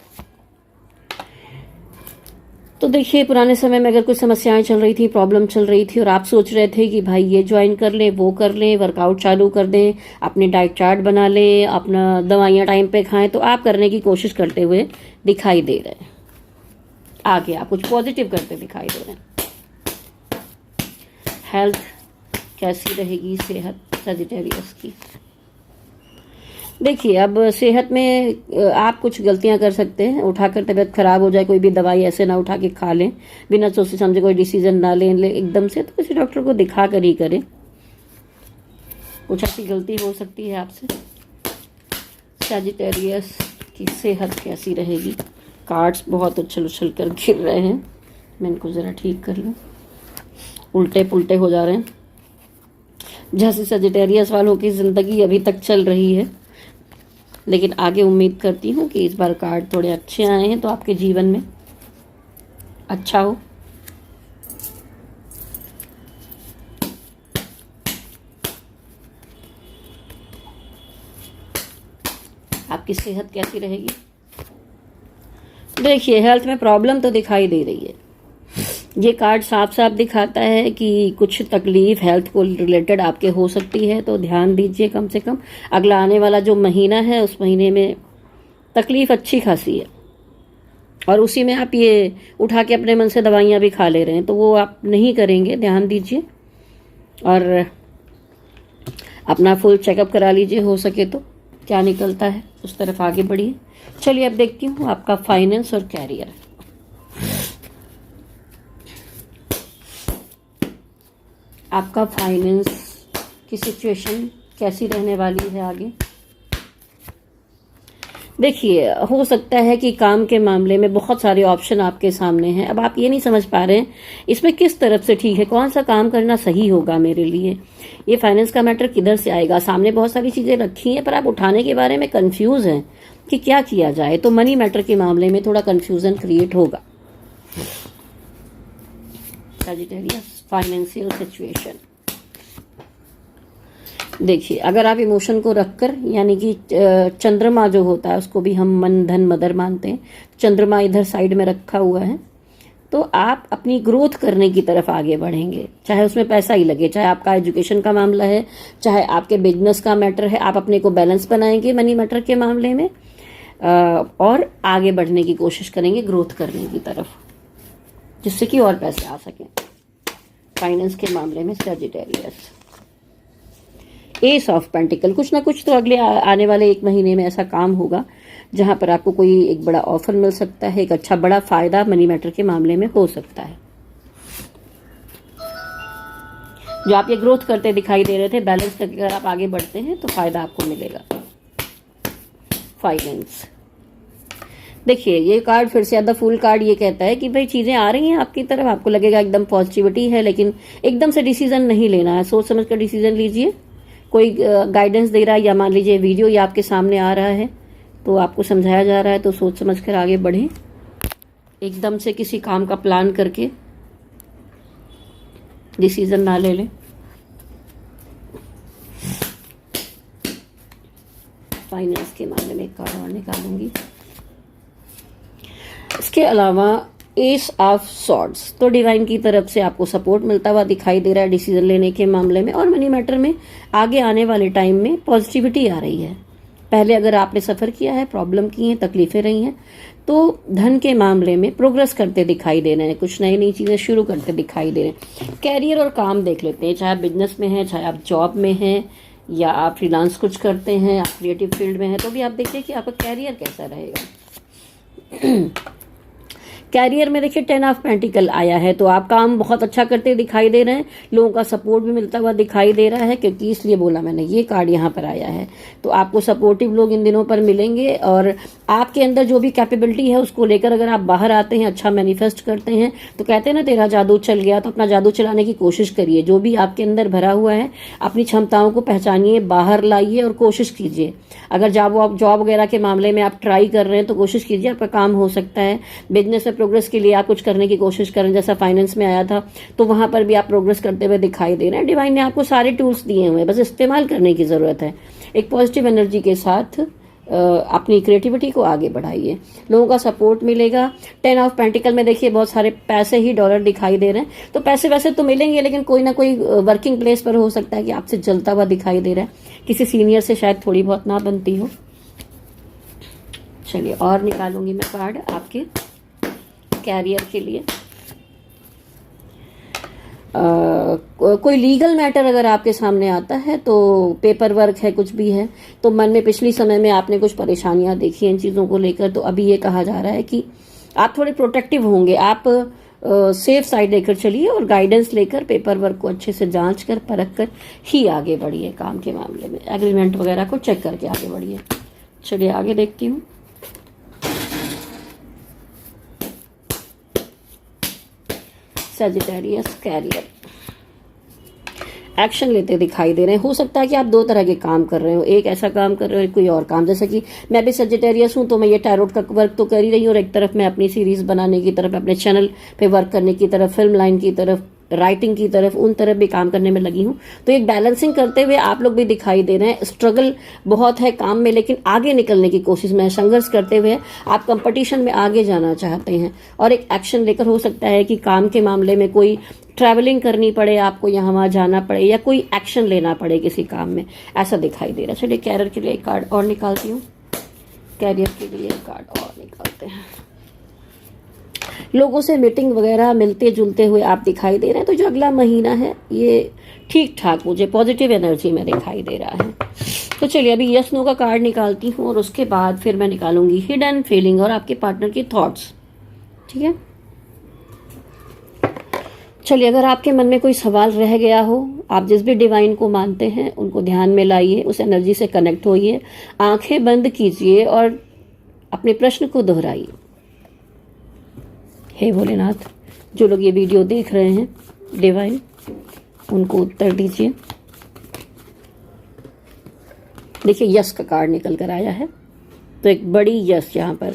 तो देखिए, पुराने समय में अगर कुछ समस्याएं चल रही थी, प्रॉब्लम चल रही थी और आप सोच रहे थे कि भाई ये ज्वाइन कर लें, वो कर लें, वर्कआउट चालू कर दें, अपनी डाइट चार्ट बना लें, अपना दवाइयाँ टाइम पे खाएं, तो आप करने की कोशिश करते हुए दिखाई दे रहे हैं। आगे आप कुछ पॉजिटिव करते दिखाई दे रहे हैं। हेल्थ कैसी रहेगी, सेहत सजिटेरियस की? देखिए, अब सेहत में आप कुछ गलतियां कर सकते हैं, उठाकर तबीयत खराब हो जाए, कोई भी दवाई ऐसे ना उठा के खा लें, बिना सोचे समझे कोई डिसीजन ना लें एकदम से, तो किसी डॉक्टर को दिखा कर ही करें। कुछ ऐसी गलती हो सकती है आपसे। सजिटेरियस की सेहत कैसी रहेगी? कार्ड्स बहुत उछल उछल कर गिर रहे हैं, मैं इनको ज़रा ठीक कर लूँ, उल्टे पुल्टे हो जा रहे हैं। जैसे सजिटेरियस वालों की ज़िंदगी अभी तक चल रही है, लेकिन आगे उम्मीद करती हूँ कि इस बार कार्ड थोड़े अच्छे आए हैं तो आपके जीवन में अच्छा हो। आपकी सेहत कैसी रहेगी? देखिए, हेल्थ में प्रॉब्लम तो दिखाई दे रही है। ये कार्ड साफ साफ दिखाता है कि कुछ तकलीफ हेल्थ को रिलेटेड आपके हो सकती है, तो ध्यान दीजिए। कम से कम अगला आने वाला जो महीना है उस महीने में तकलीफ अच्छी खासी है, और उसी में आप ये उठा के अपने मन से दवाइयाँ भी खा ले रहे हैं, तो वो आप नहीं करेंगे। ध्यान दीजिए और अपना फुल चेकअप करा लीजिए, हो सके तो क्या निकलता है उस तरफ आगे बढ़िए। चलिए अब देखती हूँ आपका फाइनेंस और कैरियर। आपका फाइनेंस की सिचुएशन कैसी रहने वाली है आगे? देखिए, हो सकता है कि काम के मामले में बहुत सारे ऑप्शन आपके सामने हैं। अब आप ये नहीं समझ पा रहे हैं इसमें किस तरफ से ठीक है, कौन सा काम करना सही होगा मेरे लिए। ये फाइनेंस का मैटर किधर से आएगा? सामने बहुत सारी चीजें रखी हैं, पर आप उठाने के बारे में कंफ्यूज हैं कि क्या किया जाए। तो मनी मैटर के मामले में थोड़ा कंफ्यूजन क्रिएट होगा। Sagittarius, financial situation. देखिए, अगर आप इमोशन को रखकर, यानी कि चंद्रमा जो होता है उसको भी हम मन धन मदर मानते हैं, चंद्रमा इधर साइड में रखा हुआ है, तो आप अपनी ग्रोथ करने की तरफ आगे बढ़ेंगे। चाहे उसमें पैसा ही लगे, चाहे आपका एजुकेशन का मामला है, चाहे आपके बिजनेस का मैटर है, आप अपने को बैलेंस बनाएंगे मनी मैटर के मामले में और आगे बढ़ने की कोशिश करेंगे, ग्रोथ करने की तरफ, जिससे कि और पैसे आ सकें। फाइनेंस के मामले में सजिटेरियस, एस ऑफ पेंटिकल। कुछ ना कुछ तो अगले आने वाले एक महीने में ऐसा काम होगा जहां पर आपको कोई एक बड़ा ऑफर मिल सकता है, एक अच्छा बड़ा फायदा मनी मैटर के मामले में हो सकता है। जो आप ये ग्रोथ करते दिखाई दे रहे थे, बैलेंस करके अगर आप आगे बढ़ते हैं तो फायदा आपको मिलेगा। फाइनेंस, देखिए ये कार्ड फिर से द फूल कार्ड ये कहता है कि भाई चीजें आ रही हैं आपकी तरफ, आपको लगेगा एकदम पॉजिटिविटी है, लेकिन एकदम से डिसीजन नहीं लेना है, सोच समझ कर डिसीजन लीजिए। कोई गाइडेंस दे रहा है, या मान लीजिए वीडियो ये आपके सामने आ रहा है तो आपको समझाया जा रहा है, तो सोच समझ कर आगे बढ़े। एकदम से किसी काम का प्लान करके डिसीजन ना ले लें। फाइनेंस के मामले में एक कार्ड और निकालूंगी। इसके अलावा एस ऑफ सॉर्ड्स, तो डिवाइन की तरफ से आपको सपोर्ट मिलता हुआ दिखाई दे रहा है डिसीजन लेने के मामले में, और मनी मैटर में आगे आने वाले टाइम में पॉजिटिविटी आ रही है। पहले अगर आपने सफर किया है, प्रॉब्लम की है, तकलीफें रही हैं, तो धन के मामले में प्रोग्रेस करते दिखाई दे रहे हैं, कुछ नई नई चीजें शुरू करते दिखाई दे रहे हैं। कैरियर और काम देख लेते हैं, चाहे आप बिजनेस में हैं, चाहे आप जॉब में हैं, या आप फ्रीलांस कुछ करते हैं, आप क्रिएटिव फील्ड में हैं, तो भी आप देखिए कि आपका कैरियर कैसा रहेगा। कैरियर में देखिए 10 ऑफ पेंटिकल आया है, तो आप काम बहुत अच्छा करते दिखाई दे रहे हैं, लोगों का सपोर्ट भी मिलता हुआ दिखाई दे रहा है, क्योंकि इसलिए बोला मैंने, ये कार्ड यहाँ पर आया है। तो आपको सपोर्टिव लोग इन दिनों पर मिलेंगे, और आपके अंदर जो भी कैपेबिलिटी है उसको लेकर अगर आप बाहर आते हैं, अच्छा मैनिफेस्ट करते हैं, तो कहते हैं ना तेरा जादू चल गया, तो अपना जादू चलाने की कोशिश करिए। जो भी आपके अंदर भरा हुआ है अपनी क्षमताओं को पहचानिए, बाहर लाइए और कोशिश कीजिए। अगर जॉब वगैरह के मामले में आप ट्राई कर रहे हैं तो कोशिश कीजिए, आपका काम हो सकता है। बिजनेस में प्रोग्रेस के लिए आप कुछ करने की कोशिश करें, जैसा फाइनेंस में आया था, तो वहां पर भी आप प्रोग्रेस करते हुए दिखाई दे रहे हैं। डिवाइन ने आपको सारे टूल्स दिए हुए हैं, बस इस्तेमाल करने की जरूरत है। एक पॉजिटिव एनर्जी के साथ अपनी क्रिएटिविटी को आगे बढ़ाइए, लोगों का सपोर्ट मिलेगा। 10 ऑफ पेंटिकल में देखिए बहुत सारे पैसे ही डॉलर दिखाई दे रहे हैं, तो पैसे वैसे तो मिलेंगे, लेकिन कोई ना कोई वर्किंग प्लेस पर हो सकता है कि आपसे जलता हुआ दिखाई दे रहा है, किसी सीनियर से शायद थोड़ी बहुत ना बनती हो। चलिए और निकालूंगी मैं कार्ड आपके कैरियर के लिए। कोई लीगल मैटर अगर आपके सामने आता है, तो पेपर वर्क है, कुछ भी है, तो मन में पिछली समय में आपने कुछ परेशानियां देखी इन चीजों को लेकर, तो अभी ये कहा जा रहा है कि आप थोड़े प्रोटेक्टिव होंगे, आप सेफ साइड लेकर चलिए और गाइडेंस लेकर पेपर वर्क को अच्छे से जांच कर परख कर ही आगे बढ़िए। काम के मामले में एग्रीमेंट वगैरह को चेक करके आगे बढ़िए। चलिए आगे देखती हूँ। सजिटेरियस, कैरियर, एक्शन लेते दिखाई दे रहे हैं। हो सकता है कि आप दो तरह के काम कर रहे हो, एक ऐसा काम कर रहे हो, कोई और काम, जैसे कि मैं भी सजिटेरियस हूं, तो मैं ये टैरोट का वर्क तो कर ही रही हूँ, और एक तरफ मैं अपनी सीरीज बनाने की तरफ, अपने चैनल पे वर्क करने की तरफ, फिल्म लाइन की तरफ राइटिंग की तरफ, उन तरफ भी काम करने में लगी हूँ। तो एक बैलेंसिंग करते हुए आप लोग भी दिखाई दे रहे हैं। स्ट्रगल बहुत है काम में, लेकिन आगे निकलने की कोशिश में, संघर्ष करते हुए आप कंपटीशन में आगे जाना चाहते हैं और एक एक्शन लेकर, हो सकता है कि काम के मामले में कोई ट्रैवलिंग करनी पड़े आपको, यहाँ वहाँ जाना पड़े या कोई एक्शन लेना पड़े किसी काम में, ऐसा दिखाई दे रहा है। चलिए कैरियर के लिए एक कार्ड और निकालती हूँ। कैरियर के लिए एक कार्ड और निकालते हैं। लोगों से मीटिंग वगैरह मिलते जुलते हुए आप दिखाई दे रहे हैं। तो जो अगला महीना है ये ठीक ठाक मुझे पॉजिटिव एनर्जी में दिखाई दे रहा है। तो चलिए अभी यस नो का कार्ड निकालती हूँ और उसके बाद फिर मैं निकालूंगी हिडन फीलिंग और आपके पार्टनर की थॉट्स। ठीक है, चलिए अगर आपके मन में कोई सवाल रह गया हो, आप जिस भी डिवाइन को मानते हैं उनको ध्यान में लाइए, उस एनर्जी से कनेक्ट होइए, आंखें बंद कीजिए और अपने प्रश्न को दोहराइए। हे भोलेनाथ, जो लोग ये वीडियो देख रहे हैं डिवाइन, उनको उत्तर दीजिए। देखिए यस का कार्ड निकल कर आया है, तो एक बड़ी यस यहाँ पर।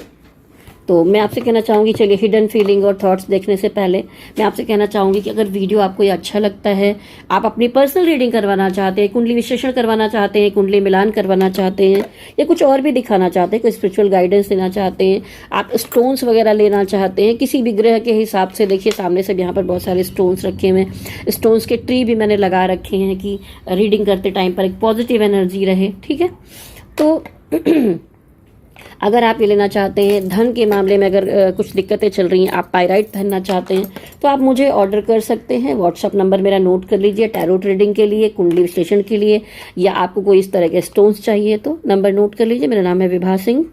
तो मैं आपसे कहना चाहूँगी, चलिए हिडन फीलिंग और थॉट्स देखने से पहले मैं आपसे कहना चाहूँगी कि अगर वीडियो आपको ये अच्छा लगता है, आप अपनी पर्सनल रीडिंग करवाना चाहते हैं, कुंडली विश्लेषण करवाना चाहते हैं, कुंडली मिलान करवाना चाहते हैं या कुछ और भी दिखाना चाहते हैं, कोई स्पिरिचुअल गाइडेंस लेना चाहते हैं, आप स्टोन्स वगैरह लेना चाहते हैं किसी भी ग्रह के हिसाब से, देखिए सामने से यहाँ पर बहुत सारे स्टोन्स रखे हुए हैं। स्टोन्स के ट्री भी मैंने लगा रखे हैं कि रीडिंग करते टाइम पर एक पॉजिटिव एनर्जी रहे। ठीक है, तो अगर आप ये लेना चाहते हैं, धन के मामले में अगर कुछ दिक्कतें चल रही हैं, आप पायराइट पहनना चाहते हैं, तो आप मुझे ऑर्डर कर सकते हैं। व्हाट्सअप नंबर मेरा नोट कर लीजिए, टैरोट रीडिंग के लिए, कुंडली विश्लेषण के लिए, या आपको कोई इस तरह के स्टोन्स चाहिए तो नंबर नोट कर लीजिए। मेरा नाम है विभा सिंह।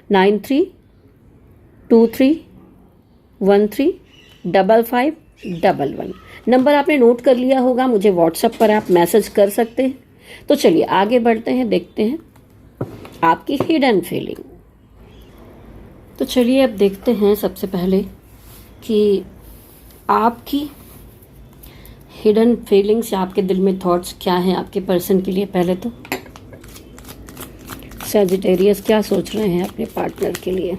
9323135511। नंबर आपने नोट कर लिया होगा, मुझे व्हाट्सएप पर आप मैसेज कर सकते हैं। तो चलिए आगे बढ़ते हैं, देखते हैं आपकी हिडन फीलिंग। तो चलिए अब देखते हैं सबसे पहले कि आपकी हिडन फीलिंग्स या आपके दिल में थॉट्स क्या हैं आपके पर्सन के लिए। पहले तो सैजिटेरियस क्या सोच रहे हैं अपने पार्टनर के लिए।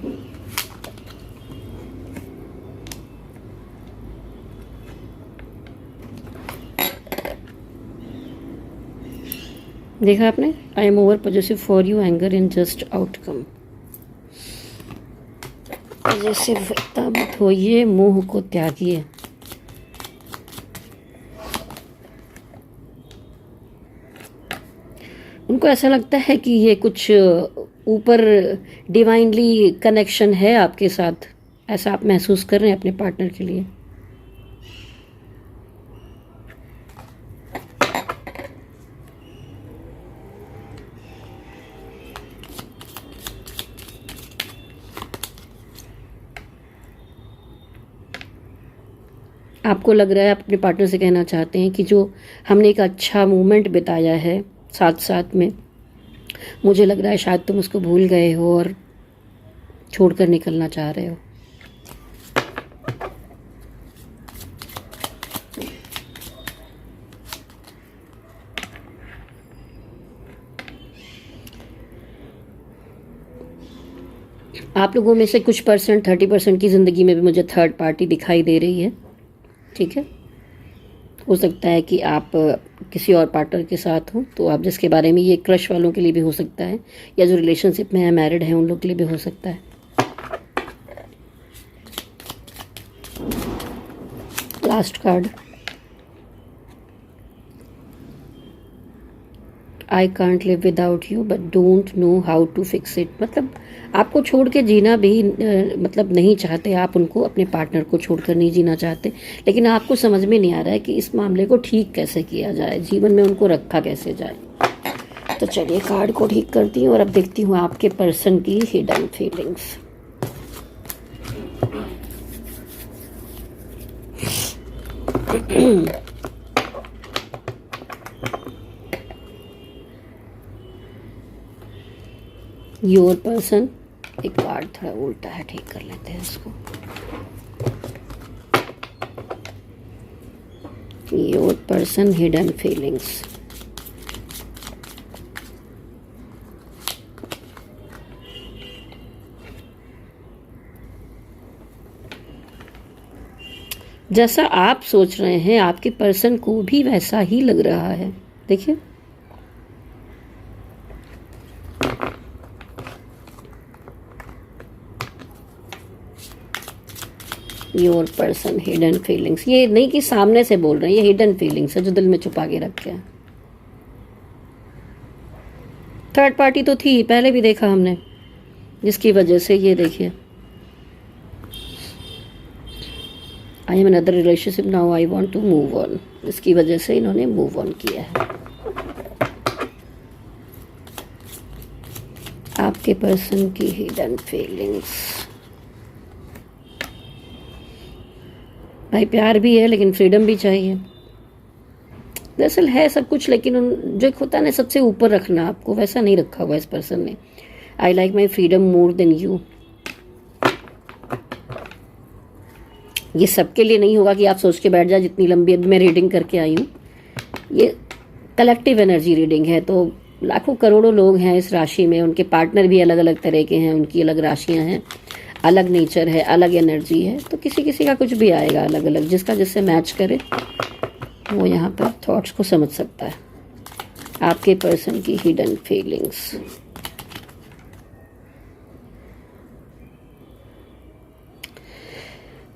देखा आपने, I am over positive for you, anger in just outcome. Positive मत होइए, मोह को त्यागिए। उनको ऐसा लगता है कि ये कुछ ऊपर डिवाइनली कनेक्शन है आपके साथ, ऐसा आप महसूस कर रहे हैं अपने पार्टनर के लिए। आपको लग रहा है आप अपने पार्टनर से कहना चाहते हैं कि जो हमने एक अच्छा मोमेंट बिताया है साथ साथ में, मुझे लग रहा है शायद तुम उसको भूल गए हो और छोड़कर निकलना चाह रहे हो। आप लोगों में से कुछ परसेंट, 30% की ज़िंदगी में भी मुझे थर्ड पार्टी दिखाई दे रही है। ठीक है, हो सकता है कि आप किसी और पार्टनर के साथ हो, तो आप जिसके बारे में, ये क्रश वालों के लिए भी हो सकता है, या जो रिलेशनशिप में है, मैरिड है, उन लोग के लिए भी हो सकता है। Last card, I can't live without you but don't know how to fix it. मतलब आपको छोड़ के जीना भी मतलब नहीं चाहते आप, उनको, अपने पार्टनर को छोड़कर नहीं जीना चाहते, लेकिन आपको समझ में नहीं आ रहा है कि इस मामले को ठीक कैसे किया जाए, जीवन में उनको रखा कैसे जाए। तो चलिए कार्ड को ठीक करती हूँ और अब देखती हूँ आपके पर्सन की हिडन फीलिंग्स। योर पर्सन, एक कार्ड थोड़ा उल्टा है, ठीक कर लेते हैं इसको। Your person hidden feelings. जैसा आप सोच रहे हैं आपके पर्सन को भी वैसा ही लग रहा है। देखिए, योर पर्सन हिडन फीलिंग्स, ये नहीं कि सामने से बोल रहे हैं, ये हिडन फीलिंग्स है जो दिल में छुपा के रखे हैं। थर्ड पार्टी तो थी, पहले भी देखा हमने, जिसकी वजह से ये देखिए, I am in other relationship now I want to move on, इसकी वजह से इन्होंने मूव ऑन किया है। आपके पर्सन की हिडन फीलिंग्स, भाई प्यार भी है लेकिन फ्रीडम भी चाहिए। दरअसल है सब कुछ, लेकिन जो एक होता है ना सबसे ऊपर रखना, आपको वैसा नहीं रखा हुआ इस पर्सन ने। I like my freedom more than you. ये सबके लिए नहीं होगा कि आप सोच के बैठ जाए, जितनी लंबी अभी मैं रीडिंग करके आई हूँ, ये कलेक्टिव एनर्जी रीडिंग है। तो लाखों करोड़ों लोग हैं इस राशि में, उनके पार्टनर भी अलग अलग तरह के हैं, उनकी अलग राशियां हैं, अलग नेचर है, अलग एनर्जी है। तो किसी किसी का कुछ भी आएगा अलग अलग, जिसका जिससे मैच करे वो यहाँ पर थॉट्स को समझ सकता है। आपके पर्सन की हिडन फीलिंग्स,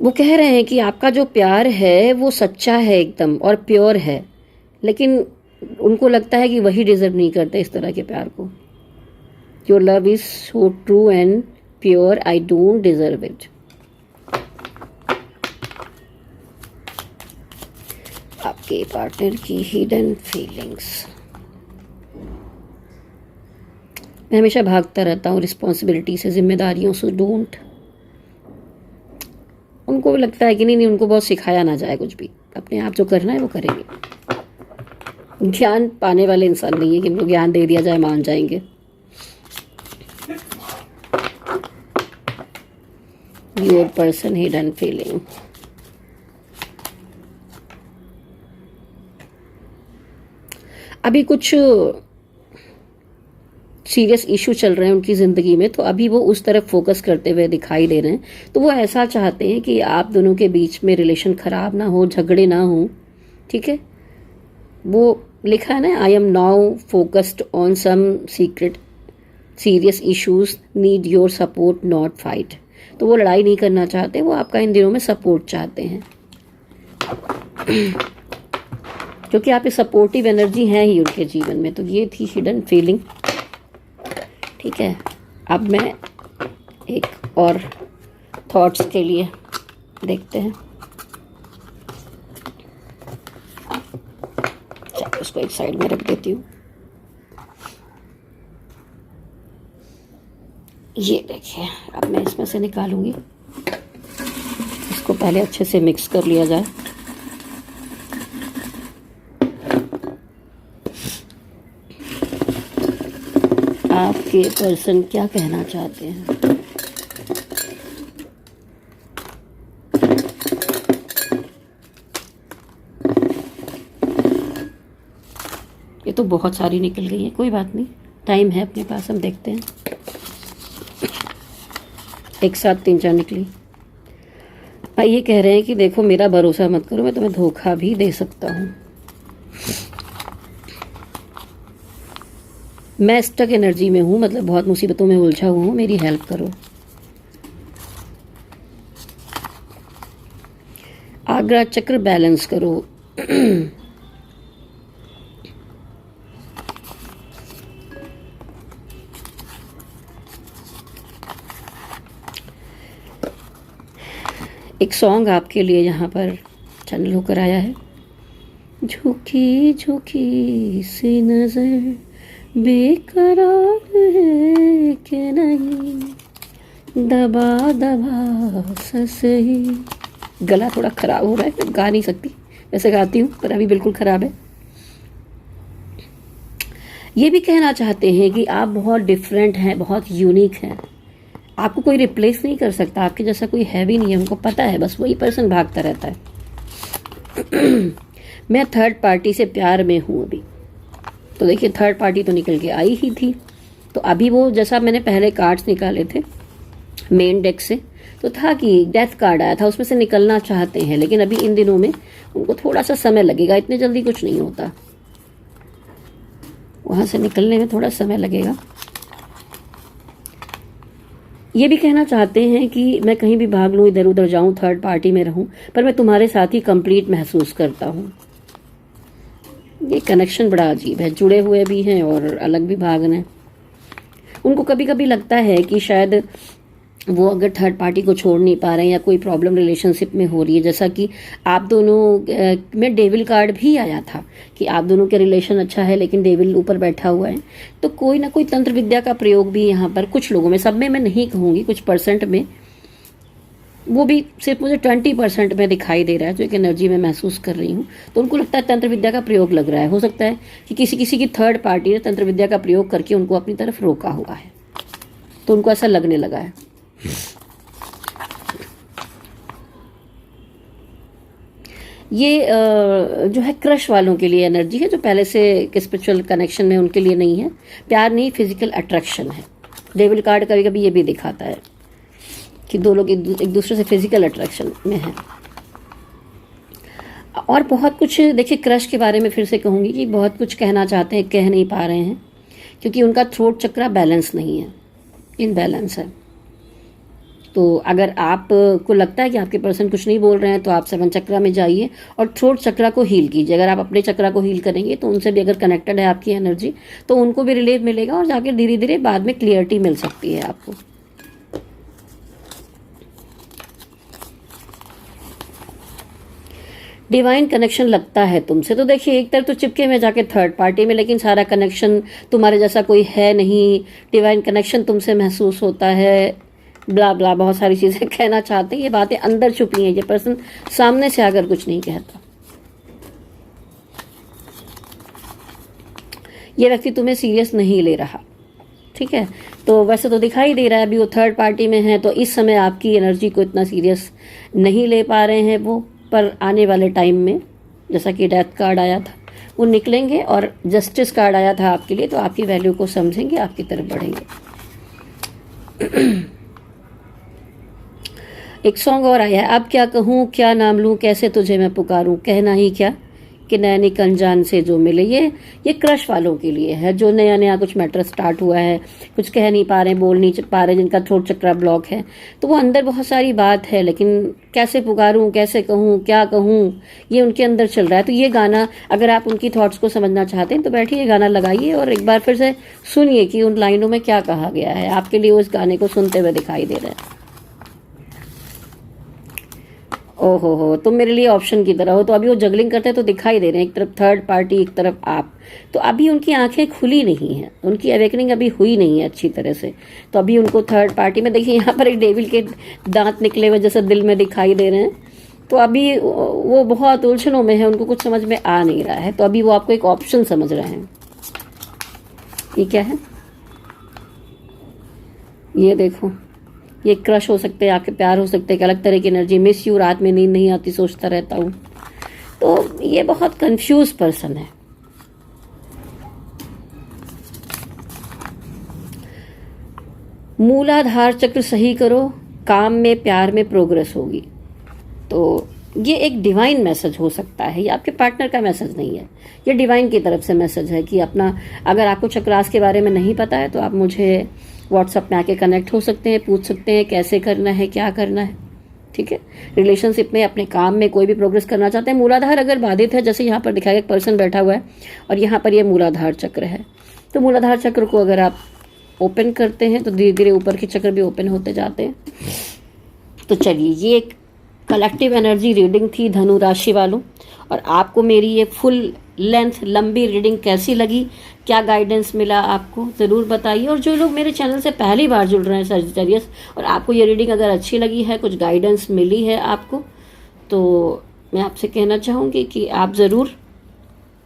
वो कह रहे हैं कि आपका जो प्यार है वो सच्चा है एकदम और प्योर है, लेकिन उनको लगता है कि वही डिजर्व नहीं करते इस तरह के प्यार को। Your love is so true and pure, I don't deserve it. आपके पार्टनर की हिडन फीलिंग्स, मैं हमेशा भागता रहता हूँ रिस्पॉन्सिबिलिटी से, जिम्मेदारियों से, डोंट। उनको लगता है कि नहीं, उनको बहुत सिखाया ना जाए कुछ भी, अपने आप जो करना है वो करेंगे। ज्ञान पाने वाले इंसान नहीं है कि उनको ज्ञान दे दिया जाए मान जाएंगे। योर पर्सन हिडन फीलिंग, अभी कुछ सीरियस इशू चल रहे हैं उनकी ज़िंदगी में, तो अभी वो उस तरफ फोकस करते हुए दिखाई दे रहे हैं। तो वो ऐसा चाहते हैं कि आप दोनों के बीच में रिलेशन ख़राब ना हो, झगड़े ना हो, ठीक है। वो लिखा है ना, I am now focused on some secret serious issues, need your support not fight. तो वो लड़ाई नहीं करना चाहते, वो आपका इन दिनों में सपोर्ट चाहते हैं, क्योंकि आप एक सपोर्टिव एनर्जी हैं ही उनके जीवन में। तो ये थी हिडन फीलिंग, ठीक है। अब मैं एक और थॉट्स के लिए देखते हैं। चलो उसको एक साइड में रख देती हूँ। ये देखिए, अब मैं इसमें से निकालूंगी, इसको पहले अच्छे से मिक्स कर लिया जाए। आपके पर्सन क्या कहना चाहते हैं? ये तो बहुत सारी निकल गई है, कोई बात नहीं, टाइम है अपने पास, हम देखते हैं। एक साथ 3-4 निकली। भाई ये कह रहे हैं कि देखो मेरा भरोसा मत करो, मैं तुम्हें धोखा भी दे सकता हूँ। मैं स्टक एनर्जी में हूँ, मतलब बहुत मुसीबतों में उलझा हुआ हूँ, मेरी हेल्प करो। आग्रा चक्र बैलेंस करो। एक सॉन्ग आपके लिए यहाँ पर चैनल होकर आया है। झुकी झुकी सी नजर बेकरार है कि नहीं, दबा दबा सा सही। गला थोड़ा ख़राब हो रहा है, गा नहीं सकती, वैसे गाती हूँ पर अभी बिल्कुल ख़राब है। ये भी कहना चाहते हैं कि आप बहुत डिफरेंट हैं, बहुत यूनिक हैं, आपको कोई रिप्लेस नहीं कर सकता, आपके जैसा कोई है भी नहीं है, उनको पता है, बस वही पर्सन भागता रहता है। मैं थर्ड पार्टी से प्यार में हूँ अभी। तो देखिए थर्ड पार्टी तो निकल के आई ही थी। तो अभी वो, जैसा मैंने पहले कार्ड्स निकाले थे, मेन डेक से, तो था कि डेथ कार्ड आया था, उसमें से निकलना चाहते हैं, लेकिन अभी इन दिनों में उनको थोड़ा सा समय लगेगा, इतने जल्दी कुछ नहीं होता, वहां से निकलने में थोड़ा समय लगेगा। ये भी कहना चाहते हैं कि मैं कहीं भी भाग लूं, इधर उधर जाऊं, थर्ड पार्टी में रहूं, पर मैं तुम्हारे साथ ही कंप्लीट महसूस करता हूं। ये कनेक्शन बड़ा अजीब है, जुड़े हुए भी हैं और अलग भी भाग रहे हैं। उनको कभी कभी लगता है कि शायद वो अगर थर्ड पार्टी को छोड़ नहीं पा रहे हैं या कोई प्रॉब्लम रिलेशनशिप में हो रही है, जैसा कि आप दोनों में डेविल कार्ड भी आया था कि आप दोनों के रिलेशन अच्छा है लेकिन डेविल ऊपर बैठा हुआ है, तो कोई ना कोई तंत्र विद्या का प्रयोग भी यहाँ पर कुछ लोगों में, सब में मैं नहीं कहूँगी, कुछ परसेंट में, वो भी सिर्फ मुझे 20% में दिखाई दे रहा है जो एक एनर्जी में महसूस कर रही हूँ। तो उनको लगता है तंत्र विद्या का प्रयोग लग रहा है, हो सकता है कि किसी किसी की थर्ड पार्टी ने तंत्र विद्या का प्रयोग करके उनको अपनी तरफ रोका हुआ है, तो उनको ऐसा लगने लगा है। ये जो है क्रश वालों के लिए एनर्जी है, जो पहले से स्पिरिचुअल कनेक्शन में उनके लिए नहीं है, प्यार नहीं, फिजिकल अट्रैक्शन है। डेविल कार्ड कभी कभी ये भी दिखाता है कि दो लोग एक दूसरे से फिजिकल अट्रैक्शन में है। और बहुत कुछ, देखिए क्रश के बारे में फिर से कहूँगी कि बहुत कुछ कहना चाहते हैं, कह नहीं पा रहे हैं क्योंकि उनका थ्रोट चक्रा बैलेंस नहीं है, इनबैलेंस है। तो अगर आप को लगता है कि आपके पर्सन कुछ नहीं बोल रहे हैं तो आप 7 चक्रा में जाइए और थ्रोट चक्रा को हील कीजिए। अगर आप अपने चक्रा को हील करेंगे तो उनसे भी अगर कनेक्टेड है आपकी एनर्जी तो उनको भी रिलीफ मिलेगा और जाके धीरे धीरे बाद में क्लियरिटी मिल सकती है आपको। डिवाइन कनेक्शन लगता है तुमसे, तो देखिए एक तरफ तो चिपके में जाके थर्ड पार्टी में, लेकिन सारा कनेक्शन तुम्हारे जैसा कोई है नहीं, डिवाइन कनेक्शन तुमसे महसूस होता है, ब्ला ब्ला बहुत सारी चीजें कहना चाहते हैं। ये बातें अंदर छुपी हैं, ये पर्सन सामने से आकर कुछ नहीं कहता। ये व्यक्ति तुम्हें सीरियस नहीं ले रहा, ठीक है। तो वैसे तो दिखाई दे रहा है अभी वो थर्ड पार्टी में है, तो इस समय आपकी एनर्जी को इतना सीरियस नहीं ले पा रहे हैं वो, पर आने वाले टाइम में जैसा कि डेथ कार्ड आया था वो निकलेंगे और जस्टिस कार्ड आया था आपके लिए, तो आपकी वैल्यू को समझेंगे, आपकी तरफ बढ़ेंगे। एक सॉन्ग और आया है, अब क्या कहूँ, क्या नाम लूँ, कैसे तुझे मैं पुकारूँ, कहना ही क्या कि नैनिक अनजान से जो मिले। ये क्रश वालों के लिए है, जो नया नया कुछ मैटर स्टार्ट हुआ है, कुछ कह नहीं पा रहे, बोल नहीं पा रहे, जिनका थ्रोट चक्रा ब्लॉक है, तो वो अंदर बहुत सारी बात है, लेकिन कैसे पुकारूँ, कैसे कहूँ, क्या कहूँ, ये उनके अंदर चल रहा है। तो ये गाना, अगर आप उनकी थॉट्स को समझना चाहते हैं तो बैठिए, ये गाना लगाइए और एक बार फिर से सुनिए कि उन लाइनों में क्या कहा गया है। आपके लिए उस गाने को सुनते हुए दिखाई दे रहा है। ओहो, तुम मेरे लिए ऑप्शन की तरह हो। तो अभी वो जगलिंग करते हैं तो दिखाई दे रहे हैं, एक तरफ थर्ड पार्टी, एक तरफ आप। तो अभी उनकी आंखें खुली नहीं है, उनकी अवेकनिंग अभी हुई नहीं है अच्छी तरह से। तो अभी उनको थर्ड पार्टी में, देखिए यहाँ पर एक डेविल के दांत निकले हुए जैसे दिल में दिखाई दे रहे हैं। तो अभी वो बहुत उलझनों में है, उनको कुछ समझ में आ नहीं रहा है। तो अभी वो आपको एक ऑप्शन समझ रहे हैं। ये क्या है, ये देखो, ये क्रश हो सकते हैं, आपके प्यार हो सकते हैं, एक अलग तरह की एनर्जी, मिस यू, रात में नींद नहीं आती, सोचता रहता हूँ। तो ये बहुत कंफ्यूज पर्सन है। मूलाधार चक्र सही करो, काम में, प्यार में प्रोग्रेस होगी। तो ये एक डिवाइन मैसेज हो सकता है, ये आपके पार्टनर का मैसेज नहीं है, ये डिवाइन की तरफ से मैसेज है कि अपना, अगर आपको चक्रास के बारे में नहीं पता है तो आप मुझे व्हाट्सएप में आके कनेक्ट हो सकते हैं, पूछ सकते हैं कैसे करना है, क्या करना है, ठीक है। रिलेशनशिप में, अपने काम में कोई भी प्रोग्रेस करना चाहते हैं। मूलाधार अगर बाधित है, जैसे यहाँ पर दिखाया एक पर्सन बैठा हुआ है और यहाँ पर ये मूलाधार चक्र है, तो मूलाधार चक्र को अगर आप ओपन करते हैं तो धीरे धीरे ऊपर के चक्र भी ओपन होते जाते हैं। तो चलिए, ये एक कलेक्टिव एनर्जी रीडिंग थी धनु राशि वालों, और आपको मेरी ये फुल लेंथ लंबी रीडिंग कैसी लगी, क्या गाइडेंस मिला आपको, ज़रूर बताइए। और जो लोग मेरे चैनल से पहली बार जुड़ रहे हैं सजिटेरियस, और आपको ये रीडिंग अगर अच्छी लगी है, कुछ गाइडेंस मिली है आपको, तो मैं आपसे कहना चाहूँगी कि आप ज़रूर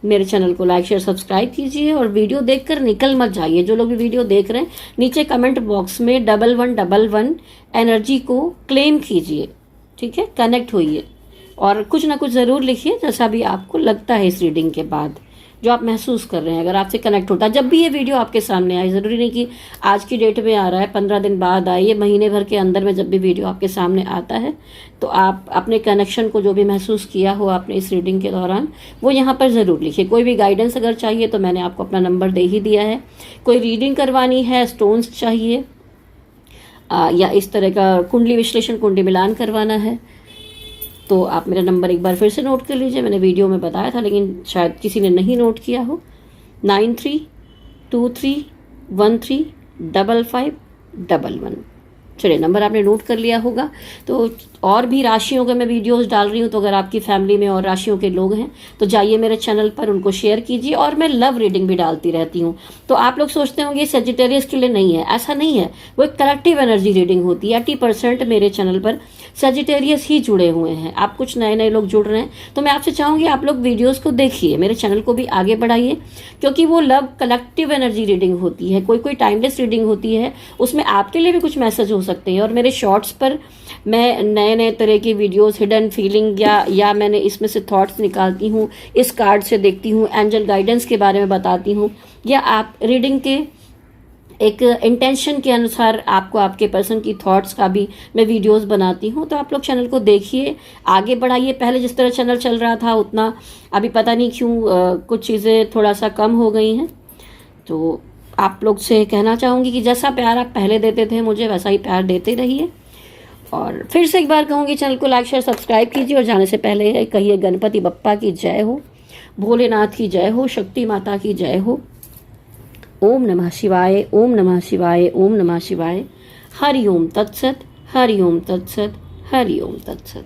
मेरे चैनल को लाइक, शेयर, सब्सक्राइब कीजिए और वीडियो देखकर निकल मत जाइए। जो लोग भी वीडियो देख रहे हैं, नीचे कमेंट बॉक्स में 1111 एनर्जी को क्लेम कीजिए, ठीक है, कनेक्ट होइए और कुछ ना कुछ ज़रूर लिखिए जैसा भी आपको लगता है इस रीडिंग के बाद। जो आप महसूस कर रहे हैं, अगर आपसे कनेक्ट होता है। जब भी ये वीडियो आपके सामने आए, ज़रूरी नहीं कि आज की डेट में आ रहा है, 15 दिन बाद आए, ये महीने भर के अंदर में जब भी वीडियो आपके सामने आता है, तो आप अपने कनेक्शन को जो भी महसूस किया हो आपने इस रीडिंग के दौरान, वो यहाँ पर ज़रूर लिखिए। कोई भी गाइडेंस अगर चाहिए तो मैंने आपको अपना नंबर दे ही दिया है। कोई रीडिंग करवानी है, स्टोन्स चाहिए, या इस तरह का कुंडली विश्लेषण, कुंडली मिलान करवाना है, तो आप मेरा नंबर एक बार फिर से नोट कर लीजिए। मैंने वीडियो में बताया था लेकिन शायद किसी ने नहीं नोट किया हो। 9323135511। चलिए, नंबर आपने नोट कर लिया होगा। तो और भी राशियों के मैं वीडियोस डाल रही हूँ, तो अगर आपकी फैमिली में और राशियों के लोग हैं तो जाइए मेरे चैनल पर, उनको शेयर कीजिए। और मैं लव रीडिंग भी डालती रहती हूँ। तो आप लोग सोचते होंगे सेजिटेरियस के लिए नहीं है, ऐसा नहीं है। वो एक कलेक्टिव एनर्जी रीडिंग होती है। 80% मेरे चैनल पर सेजिटेरियस ही जुड़े हुए हैं। आप कुछ नए नए लोग जुड़ रहे हैं, तो मैं आपसे चाहूँगी आप लोग वीडियोज़ को देखिए, मेरे चैनल को भी आगे बढ़ाइए, क्योंकि वो लव कलेक्टिव एनर्जी रीडिंग होती है। कोई कोई टाइमलेस रीडिंग होती है, उसमें आपके लिए भी कुछ मैसेज हो सकते हैं। और मेरे शॉर्ट्स पर मैं नए नए तरह की वीडियोस, हिडन फीलिंग या मैंने इसमें से थॉट्स निकालती हूँ, इस कार्ड से देखती हूँ, एंजल गाइडेंस के बारे में बताती हूँ, या आप रीडिंग के एक इंटेंशन के अनुसार आपको आपके पर्सन की थॉट्स का भी मैं वीडियोस बनाती हूँ। तो आप लोग चैनल को देखिए, आगे बढ़ाइए। पहले जिस तरह चैनल चल रहा था उतना अभी पता नहीं क्यों कुछ चीज़ें थोड़ा सा कम हो गई हैं। तो आप लोग से कहना चाहूँगी कि जैसा प्यार आप पहले देते थे मुझे, वैसा ही प्यार देते रहिए। और फिर से एक बार कहूँगी, चैनल को लाइक शेयर सब्सक्राइब कीजिए। और जाने से पहले कहिए गणपति बप्पा की जय हो, भोलेनाथ की जय हो, शक्ति माता की जय हो। ओम नमः शिवाय, ओम नमः शिवाय, ओम नमः शिवाय। हरि ओम तत्सत, हरि ओम तत्सत, हरि ओम तत्सत।